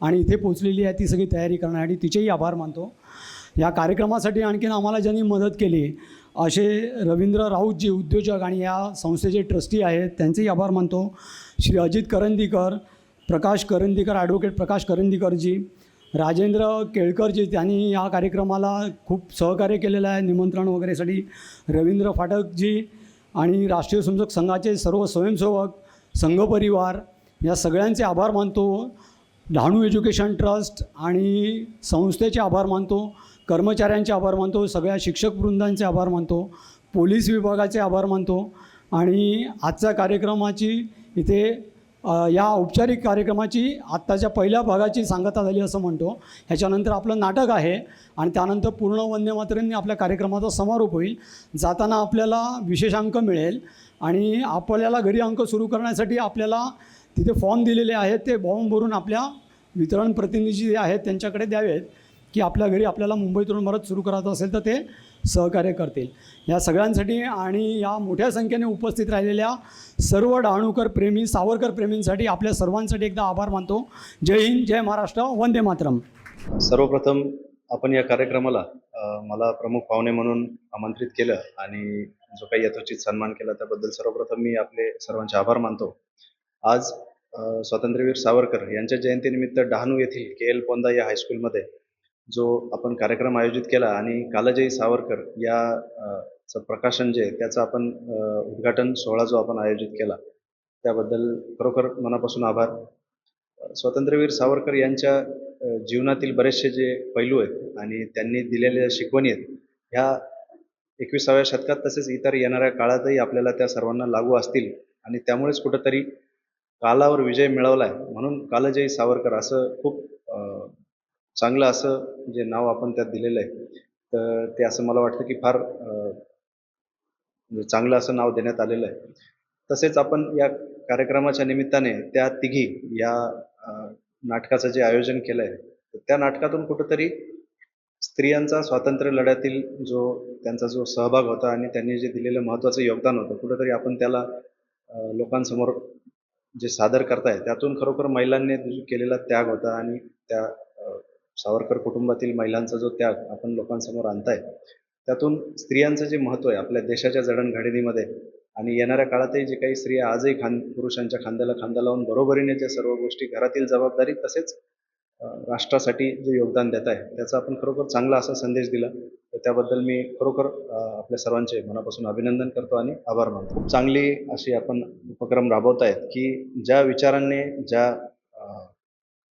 आणि इथे पोचलेली आहे ती सगळी तयारी करण्यासाठी, तिचेही आभार मानतो. या कार्यक्रमासाठी आणखीन आम्हाला ज्यांनी मदत केली असे रवींद्र राऊतजी उद्योजक आणि या संस्थेचे ट्रस्टी आहेत, त्यांचेही आभार मानतो. श्री अजित करंदीकर, प्रकाश करंदीकर, ॲडव्होकेट प्रकाश करंदीकरजी, राजेंद्र केळकरजी, त्यांनी या कार्यक्रमाला खूप सहकार्य केलेलं आहे निमंत्रण वगैरेसाठी. रवींद्र फाटकजी आणि राष्ट्रीय स्वयंसेवक संघाचे सर्व स्वयंसेवक, संघपरिवार, या सगळ्यांचे आभार मानतो. डहाणू एज्युकेशन ट्रस्ट आणि संस्थेचे आभार मानतो. कर्मचाऱ्यांचे आभार मानतो. सगळ्या शिक्षक वृंदांचे आभार मानतो. पोलीस विभागाचे आभार मानतो. आणि आजच्या कार्यक्रमाची इथे या औपचारिक कार्यक्रमाची आत्ताच्या पहिल्या भागाची सांगता झाली असं म्हणतो. ह्याच्यानंतर आपलं नाटक आहे आणि त्यानंतर पूर्ण वंदे मातरमनी आपल्या कार्यक्रमाचा समारोप होईल. जाताना आपल्याला विशेष अंक मिळेल आणि आपल्याला घरी अंक सुरू करण्यासाठी आपल्याला तिथे फॉर्म दिलेले आहेत, ते फॉर्म भरून आपल्या वितरण प्रतिनिधी जे आहेत त्यांच्याकडे द्यावेत की आपल्या घरी आपल्याला मुंबईतून भारत सुरू करायचं असेल तर ते सहकार्य करतील. या सगळ्यांसाठी आणि या मोठ्या संख्येने उपस्थित राहिलेल्या सर्व डहाणूकर प्रेमी, सावरकर प्रेमींसाठी आपल्या सर्वांसाठी एकदा आभार मानतो. जय हिंद, जय महाराष्ट्र, वंदे मातरम. सर्वप्रथम आपण या कार्यक्रमाला मला प्रमुख पाहुणे म्हणून आमंत्रित केलं आणि जो काही यथोचित सन्मान केला त्याबद्दल सर्वप्रथम मी आपले सर्वांचे आभार मानतो. आज स्वातंत्र्यवीर सावरकर यांच्या जयंतीनिमित्त डहाणू येथील KL पोंदा या हायस्कूलमध्ये जो आपण कार्यक्रम आयोजित केला आणि कालजयी सावरकर या चं प्रकाशन जे त्याचं आपण उद्घाटन सोहळा जो आपण आयोजित केला त्याबद्दल खरोखर मनापासून आभार. स्वातंत्र्यवीर सावरकर यांच्या जीवनातील बरेचसे जे पैलू आहेत आणि त्यांनी दिलेल्या शिकवणी आहेत ह्या 21व्या शतकात तसेच इतर येणाऱ्या काळातही आपल्याला त्या सर्वांना लागू असतील आणि त्यामुळेच कुठंतरी कालावर विजय मिळवला आहे. म्हणून कालजयी सावरकर असं खूप चांगलं असं जे नाव आपण त्यात दिलेलं आहे तर ते असं मला वाटतं की फार चांगलं असं नाव देण्यात आलेलं आहे. तसेच आपण या कार्यक्रमाच्या निमित्ताने त्या तिघी या नाटकाचं जे आयोजन केलं आहे त्या नाटकातून कुठंतरी स्त्रियांचा स्वातंत्र्य लढ्यातील त्यांचा जो सहभाग होता आणि त्यांनी जे दिलेलं महत्त्वाचं योगदान होतं कुठंतरी आपण त्याला लोकांसमोर जे सादर करताय त्यातून खरोखर महिलांनी केलेला त्याग होता आणि त्या सावरकर कुटुंबातील महिलांचा जो त्याग आपण लोकांसमोर आणताय त्यातून स्त्रियांचं जे महत्त्व आहे आपल्या देशाच्या जडणघडणीमध्ये आणि येणाऱ्या काळातही जे काही स्त्रिया आजही पुरुषांच्या खांद्याला खांदा लावून बरोबरीने ज्या सर्व गोष्टी घरातील जबाबदारी तसेच राष्ट्रासाठी जे योगदान देत आहे त्याचा आपण खरोखर चांगला असा संदेश दिला तर त्याबद्दल मी खरोखर आपल्या सर्वांचे मनापासून अभिनंदन करतो आणि आभार मानतो. खूप चांगली अशी आपण उपक्रम राबवत आहेत की ज्या विचारांनी ज्या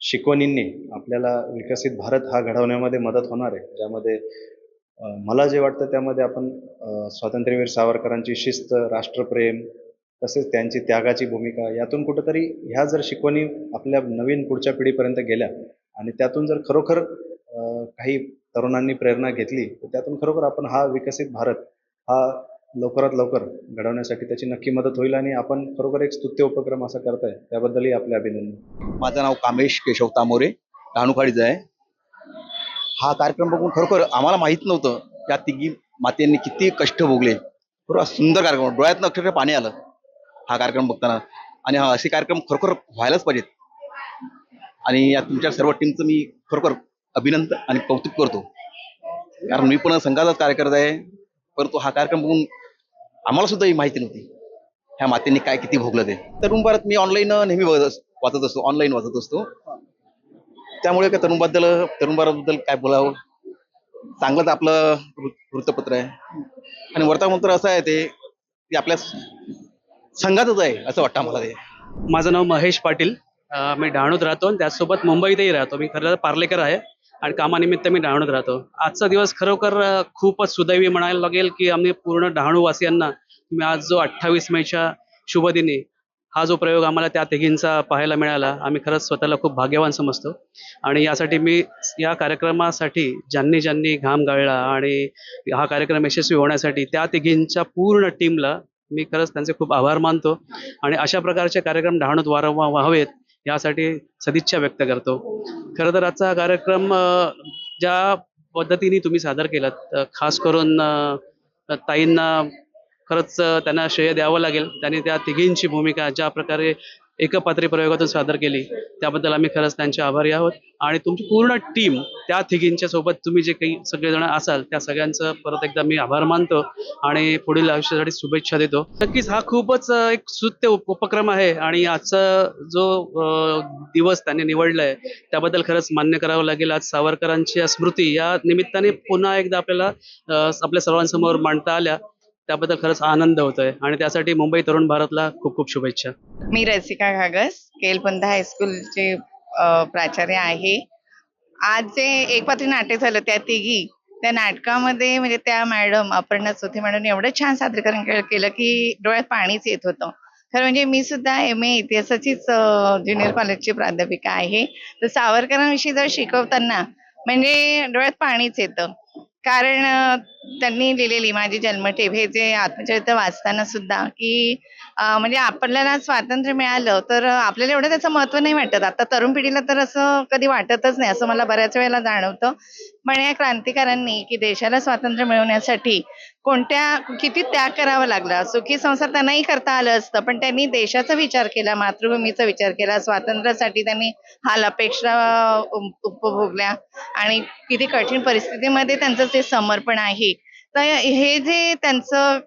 शिकवणींनी आपल्याला विकसित भारत हा घडवण्यामध्ये मदत होणार आहे ज्यामध्ये मला जे वाटतं त्यामध्ये आपण स्वातंत्र्यवीर सावरकरांची शिस्त, राष्ट्रप्रेम तसेच त्यांची त्यागाची भूमिका यातून कुठंतरी ह्या जर शिकवणी आपल्या नवीन पुढच्या पिढीपर्यंत गेल्या आणि त्यातून जर खरोखर काही तरुणांनी प्रेरणा घेतली तर त्यातून खरोखर आपण हा विकसित भारत हा लवकरात लवकर घडवण्यासाठी त्याची नक्की मदत होईल आणि आपण खरोखर एक स्तुत्य उपक्रम असा करताय त्याबद्दलही आपले अभिनंदन. माझं नाव कामेश केशव तामोरे, डहाणूखाडीचं आहे. हा कार्यक्रम बघून खरोखर आम्हाला माहीत नव्हतं त्या तिघी मातेंनी किती कष्ट भोगले. खरोखर सुंदर कार्यक्रम, डोळ्यातनं अक्षरशः पाणी आलं हा कार्यक्रम बघताना आणि हा असे कार्यक्रम खरोखर व्हायलाच पाहिजेत. आणि या तुमच्या सर्व टीमचं मी खरोखर अभिनंदन आणि कौतुक करतो कारण मी पण संघाचाच कार्यकर्ता आहे परंतु हा कार्यक्रम बघून आम्हाला सुद्धा ही माहिती नव्हती ह्या मातेंनी काय किती भोगलं ते. तरुण भारत मी ऑनलाईन नेहमी वाचत असतो, ऑनलाईन वाचत असतो त्यामुळे काय तरुण भारताबद्दल काय बोलावं, चांगलंच आपलं वृत्तपत्र आहे आणि वर्तमानपत्र असं आहे ते आपल्या संघातच आहे असं वाटतं मला. ते माझं नाव महेश पाटील, मी डहाणूत राहतो आणि त्याचसोबत मुंबईतही राहतो. मी खरं तर पार्लेकर आहे आणि कामानिमित्त मी डहाणूत राहतो. आजचा दिवस खरोखर खूपच सुदैवी म्हणायला लागेल की आम्ही पूर्ण डहाणूवासियांना तुम्ही आज जो 28 मेच्या शुभदिनी हा जो प्रयोग आम्हाला त्या तिघींचा पाहायला मिळाला आम्ही खरंच स्वतःला खूप भाग्यवान समजतो. आणि यासाठी मी या कार्यक्रमासाठी ज्यांनी घाम गाळला आणि हा कार्यक्रम यशस्वी होण्यासाठी त्या तिघींच्या पूर्ण टीमला मी खरंच त्यांचे खूप आभार मानतो आणि अशा प्रकारचे कार्यक्रम डहाणूत वारंवार व्हावेत यासाठी सदिच्छा व्यक्त करतो. खरं तर आजचा कार्यक्रम ज्या पद्धतीने तुम्ही सादर केलात खास करून ताईंना खरंच त्यांना श्रेय द्यावं लागेल. त्यांनी त्या तिघींची भूमिका ज्या प्रकारे एकपात्री प्रयोगातून सादर केली त्याबद्दल आम्ही खरंच त्यांचे आभारी आहोत. आणि तुमची पूर्ण टीम त्या तिघींच्या सोबत तुम्ही जे काही सगळेजण असाल त्या सगळ्यांचं परत एकदा मी आभार मानतो आणि पुढील आयुष्यासाठी शुभेच्छा देतो. नक्कीच हा खूपच एक स्तुत्य उपक्रम आहे आणि आजचा जो दिवस त्यांनी निवडलाय त्याबद्दल खरंच मान्य करावं लागेल. आज सावरकरांची स्मृती या निमित्ताने पुन्हा एकदा आपल्याला आपल्या सर्वांसमोर मांडता आल्या त्याबद्दल खरंच आनंद होतोय आणि त्यासाठी मुंबई तरुण भारतला खूप खूप शुभेच्छा. मी रसिका घागस केलपंथ हायस्कूलचे प्राचार्य आहे. आज जे एकपात्री नाट्य झालं त्या तिघी त्या नाटकामध्ये म्हणजे त्या मॅडम अपर्णा चौथे मॅडम एवढं छान सादरीकरण केलं की डोळ्यात पाणीच येत होतं. खरं म्हणजे मी सुद्धा MA इतिहासाचीच ज्युनियर कॉलेजची प्राध्यापिका आहे. तर सावरकरांविषयी जर शिकवताना म्हणजे डोळ्यात पाणीच येतं. कारण त्यांनी लिहिलेली माझी जन्मठेप हे जे आत्मचरित्र वाचताना सुद्धा की म्हणजे आपल्याला स्वातंत्र्य मिळालं तर आपल्याला एवढं त्याचं महत्व नाही वाटत. आता तरुण पिढीला तर असं कधी वाटतच नाही, असं मला बऱ्याच वेळेला जाणवतं. पण या क्रांतिकारांनी की देशाला स्वातंत्र्य मिळवण्यासाठी किती त्याग करावा लागला. सुखी संसार त्यांनाही करता आलं असतं पण त्यांनी देशाचा विचार केला, मातृभूमीचा विचार केला. स्वातंत्र्यासाठी त्यांनी हाल अपेक्षा उपभोगल्या आणि किती कठीण परिस्थितीमध्ये त्यांचं ते समर्पण आहे. तर हे जे त्यांचं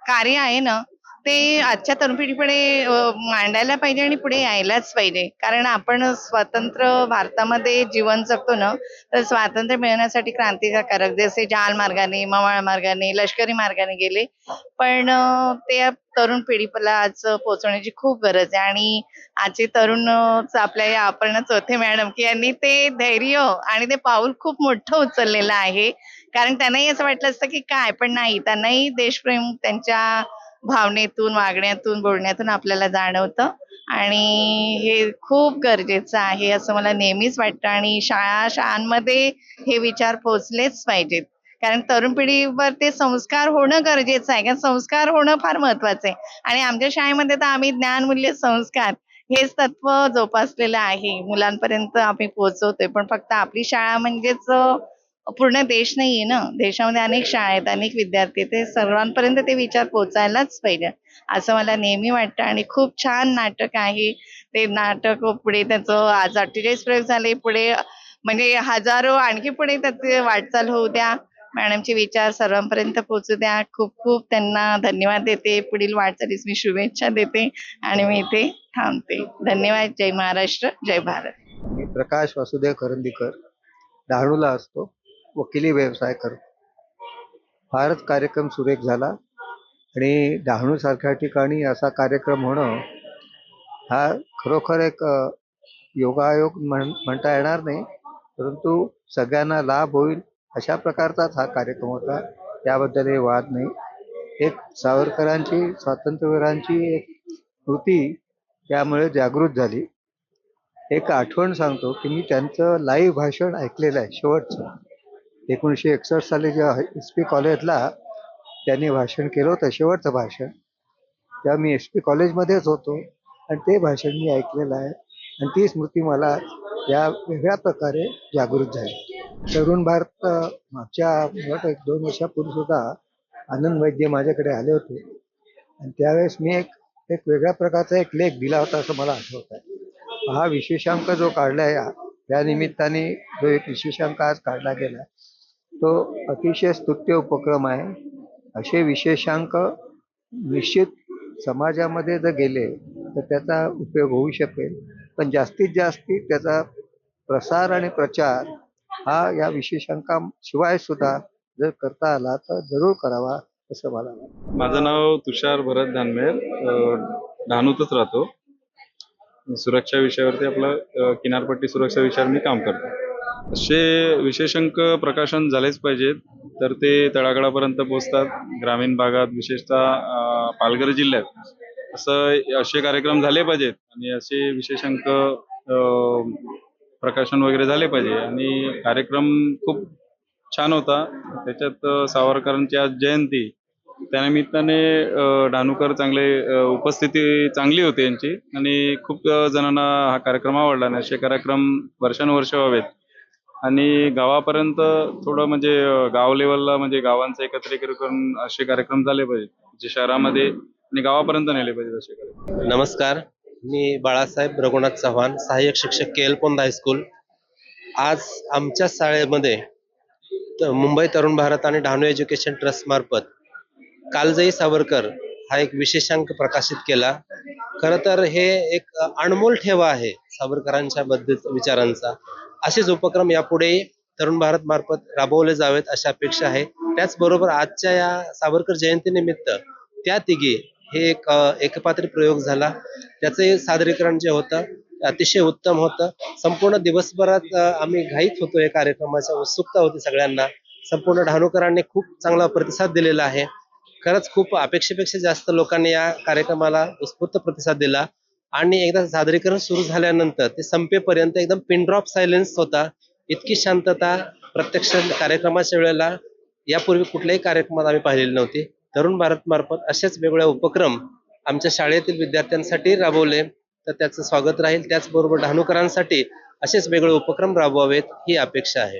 कार्य आहे ना ते आजच्या तरुण पिढीपुढे मांडायला पाहिजे आणि पुढे यायलाच पाहिजे. कारण आपण स्वतंत्र भारतामध्ये जीवन जगतो ना तर स्वातंत्र्य मिळवण्यासाठी क्रांतिकारक जसे जाल मार्गाने, मवाळ मार्गाने, लष्करी मार्गाने गेले पण ते तरुण पिढीला आज पोहोचवण्याची खूप गरज आहे. आणि आजचे तरुण आपल्या या अपर्णा चौथे मॅडम की यांनी ते धैर्य आणि ते पाऊल खूप मोठं उचललेलं आहे. कारण त्यांनाही असं वाटलं असतं की काय पण नाही, त्यांनाही देशप्रेम त्यांच्या भावनेतून, वागण्यातून, बोलण्यातून आपल्याला जाणवतं आणि हे खूप गरजेचं आहे असं मला नेहमीच वाटतं. आणि शाळांमध्ये हे विचार पोहोचलेच पाहिजेत. कारण तरुण पिढीवर ते संस्कार होणं गरजेचं आहे. कारण संस्कार होणं फार महत्वाचं आहे. आणि आमच्या शाळेमध्ये तर आम्ही ज्ञानमूल्य संस्कार हेच तत्व जोपासलेलं आहे. मुलांपर्यंत आम्ही पोहोचवतोय. पण फक्त आपली शाळा म्हणजेच पूर्ण देश नाहीये ना. देशामध्ये अनेक शाळा आहेत, अनेक विद्यार्थी आहेत. ते सर्वांपर्यंत ते विचार पोहोचायलाच पाहिजे असं मला नेहमी वाटतं. आणि खूप छान नाटक आहे ते. नाटक पुढे त्याचं आज 48 प्रयोग झाले. पुढे म्हणजे हजारो आणखी पुढे त्याची वाटचाल होऊ द्या. मॅडमचे विचार सर्वांपर्यंत पोहोचू द्या. खूप खूप त्यांना धन्यवाद देते. पुढील वाटचालीस मी शुभेच्छा देते आणि मी इथे थांबते. धन्यवाद. जय महाराष्ट्र, जय भारत. मी प्रकाश वासुदेव करंदीकर, डहाणूला असतो, वकिली व्यवसाय करतो. फारच कार्यक्रम सुरेख झाला आणि डहाणू सारख्या ठिकाणी असा कार्यक्रम होणं हा खरोखर एक योगायोग म्हणता येणार नाही, परंतु सगळ्यांना लाभ होईल अशा प्रकारचाच हा कार्यक्रम होता. त्याबद्दल वाद नाही. एक सावरकरांची, स्वातंत्र्यवीरांची एक कृती त्यामुळे जागृत झाली. एक आठवण सांगतो की मी त्यांचं लाईव्ह भाषण ऐकलेलं आहे शेवटचं. 1961 साली जेव्हा SP कॉलेजला त्यांनी भाषण केलं होतं, शेवटचं भाषण, तेव्हा मी SP कॉलेजमध्येच होतो आणि ते भाषण मी ऐकलेलं आहे. आणि ती स्मृती मला या वेगळ्या प्रकारे जागृत झाली. तरुण भारत मागच्या 1-2 वर्षापूर्वी सुद्धा आनंद वैद्य माझ्याकडे आले होते आणि त्यावेळेस मी एक वेगळ्या प्रकारचा एक लेख दिला होता असं मला आठवत आहे. हा विशेषांक जो काढला या निमित्ताने जो एक विशेषांक आज काढला गेला तो अतिशय स्तुत्य उपक्रम आहे. असे विशेषांक निश्चित समाजामध्ये जर गेले तर त्याचा उपयोग होऊ शकेल. पण जास्तीत जास्त त्याचा प्रसार आणि प्रचार हा या विशेषांकाशिवाय सुद्धा जर करता आला तर जरूर करावा असं मला वाटतं. माझं नाव तुषार भरत धानमेर, डहाणूतच राहतो. सुरक्षा विषयावरती आपलं किनारपट्टी सुरक्षा विषयावर मी काम करतो. असे विशेषांक प्रकाशन झालेच पाहिजेत तर ते तळागाळापर्यंत पोहोचतात. ग्रामीण भागात विशेषतः पालघर जिल्ह्यात असे कार्यक्रम झाले पाहिजेत आणि असे विशेषांक प्रकाशन वगैरे झाले पाहिजे. आणि कार्यक्रम खूप छान होता. त्याच्यात सावरकरांची आज जयंती त्यानिमित्ताने डहाणूकर चांगले उपस्थिती चांगली होती यांची आणि खूप जणांना हा कार्यक्रम आवडला. आणि असे कार्यक्रम वर्षानुवर्ष व्हावेत आणि गावापर्यंत थोडं म्हणजे गाव लेवलला म्हणजे गावांचं एकत्रीकरण करून असे कार्यक्रम झाले पाहिजे. जे शहरामध्ये आणि गावापर्यंत नेले पाहिजे असे कार्यक्रम. नमस्कार, मी बाळासाहेब रघुनाथ चव्हाण, सहाय्यक शिक्षक के एल पोंद हायस्कूल. आज आमच्या शाळेमध्ये मुंबई तरुण भारत आणि डहाणू एज्युकेशन ट्रस्ट मार्फत कालजयी सावरकर हा एक विशेषांक प्रकाशित केला. खरं तर हे एक अनमोल ठेवा आहे सावरकरांच्या बद्दल विचारांचा. असेच उपक्रम यापुढे तरुण भारत मार्फत राबवले जावेत अशी अपेक्षा आहे. त्याचबरोबर आजच्या या सावरकर जयंतीनिमित्त त्या तिघी हे एक एकपात्री प्रयोग झाला. त्याचे सादरीकरण जे होतं अतिशय उत्तम होतं. संपूर्ण दिवसभरात आम्ही घाईत होतो, या कार्यक्रमाच्या उत्सुकता होती सगळ्यांना. संपूर्ण डहाणूकरांनी खूप चांगला प्रतिसाद दिलेला आहे. खरंच खूप अपेक्षेपेक्षा जास्त लोकांनी या कार्यक्रमाला उत्स्फूर्त प्रतिसाद दिला आणि एकदा सादरीकरण सुरू झाल्यानंतर ते संपेपर्यंत एकदम पिन ड्रॉप सायलेन्स होता. इतकी शांतता प्रत्यक्ष कार्यक्रमाच्या वेळेला यापूर्वी कुठल्याही कार्यक्रमात आम्ही पाहिलेली नव्हती. तरुण भारत मार्फत असेच वेगवेगळे उपक्रम आमच्या शाळेतील विद्यार्थ्यांसाठी राबवले तर त्याचं स्वागत राहील. त्याचबरोबर डहाणूकरांसाठी असेच वेगळे उपक्रम राबवावेत ही अपेक्षा आहे.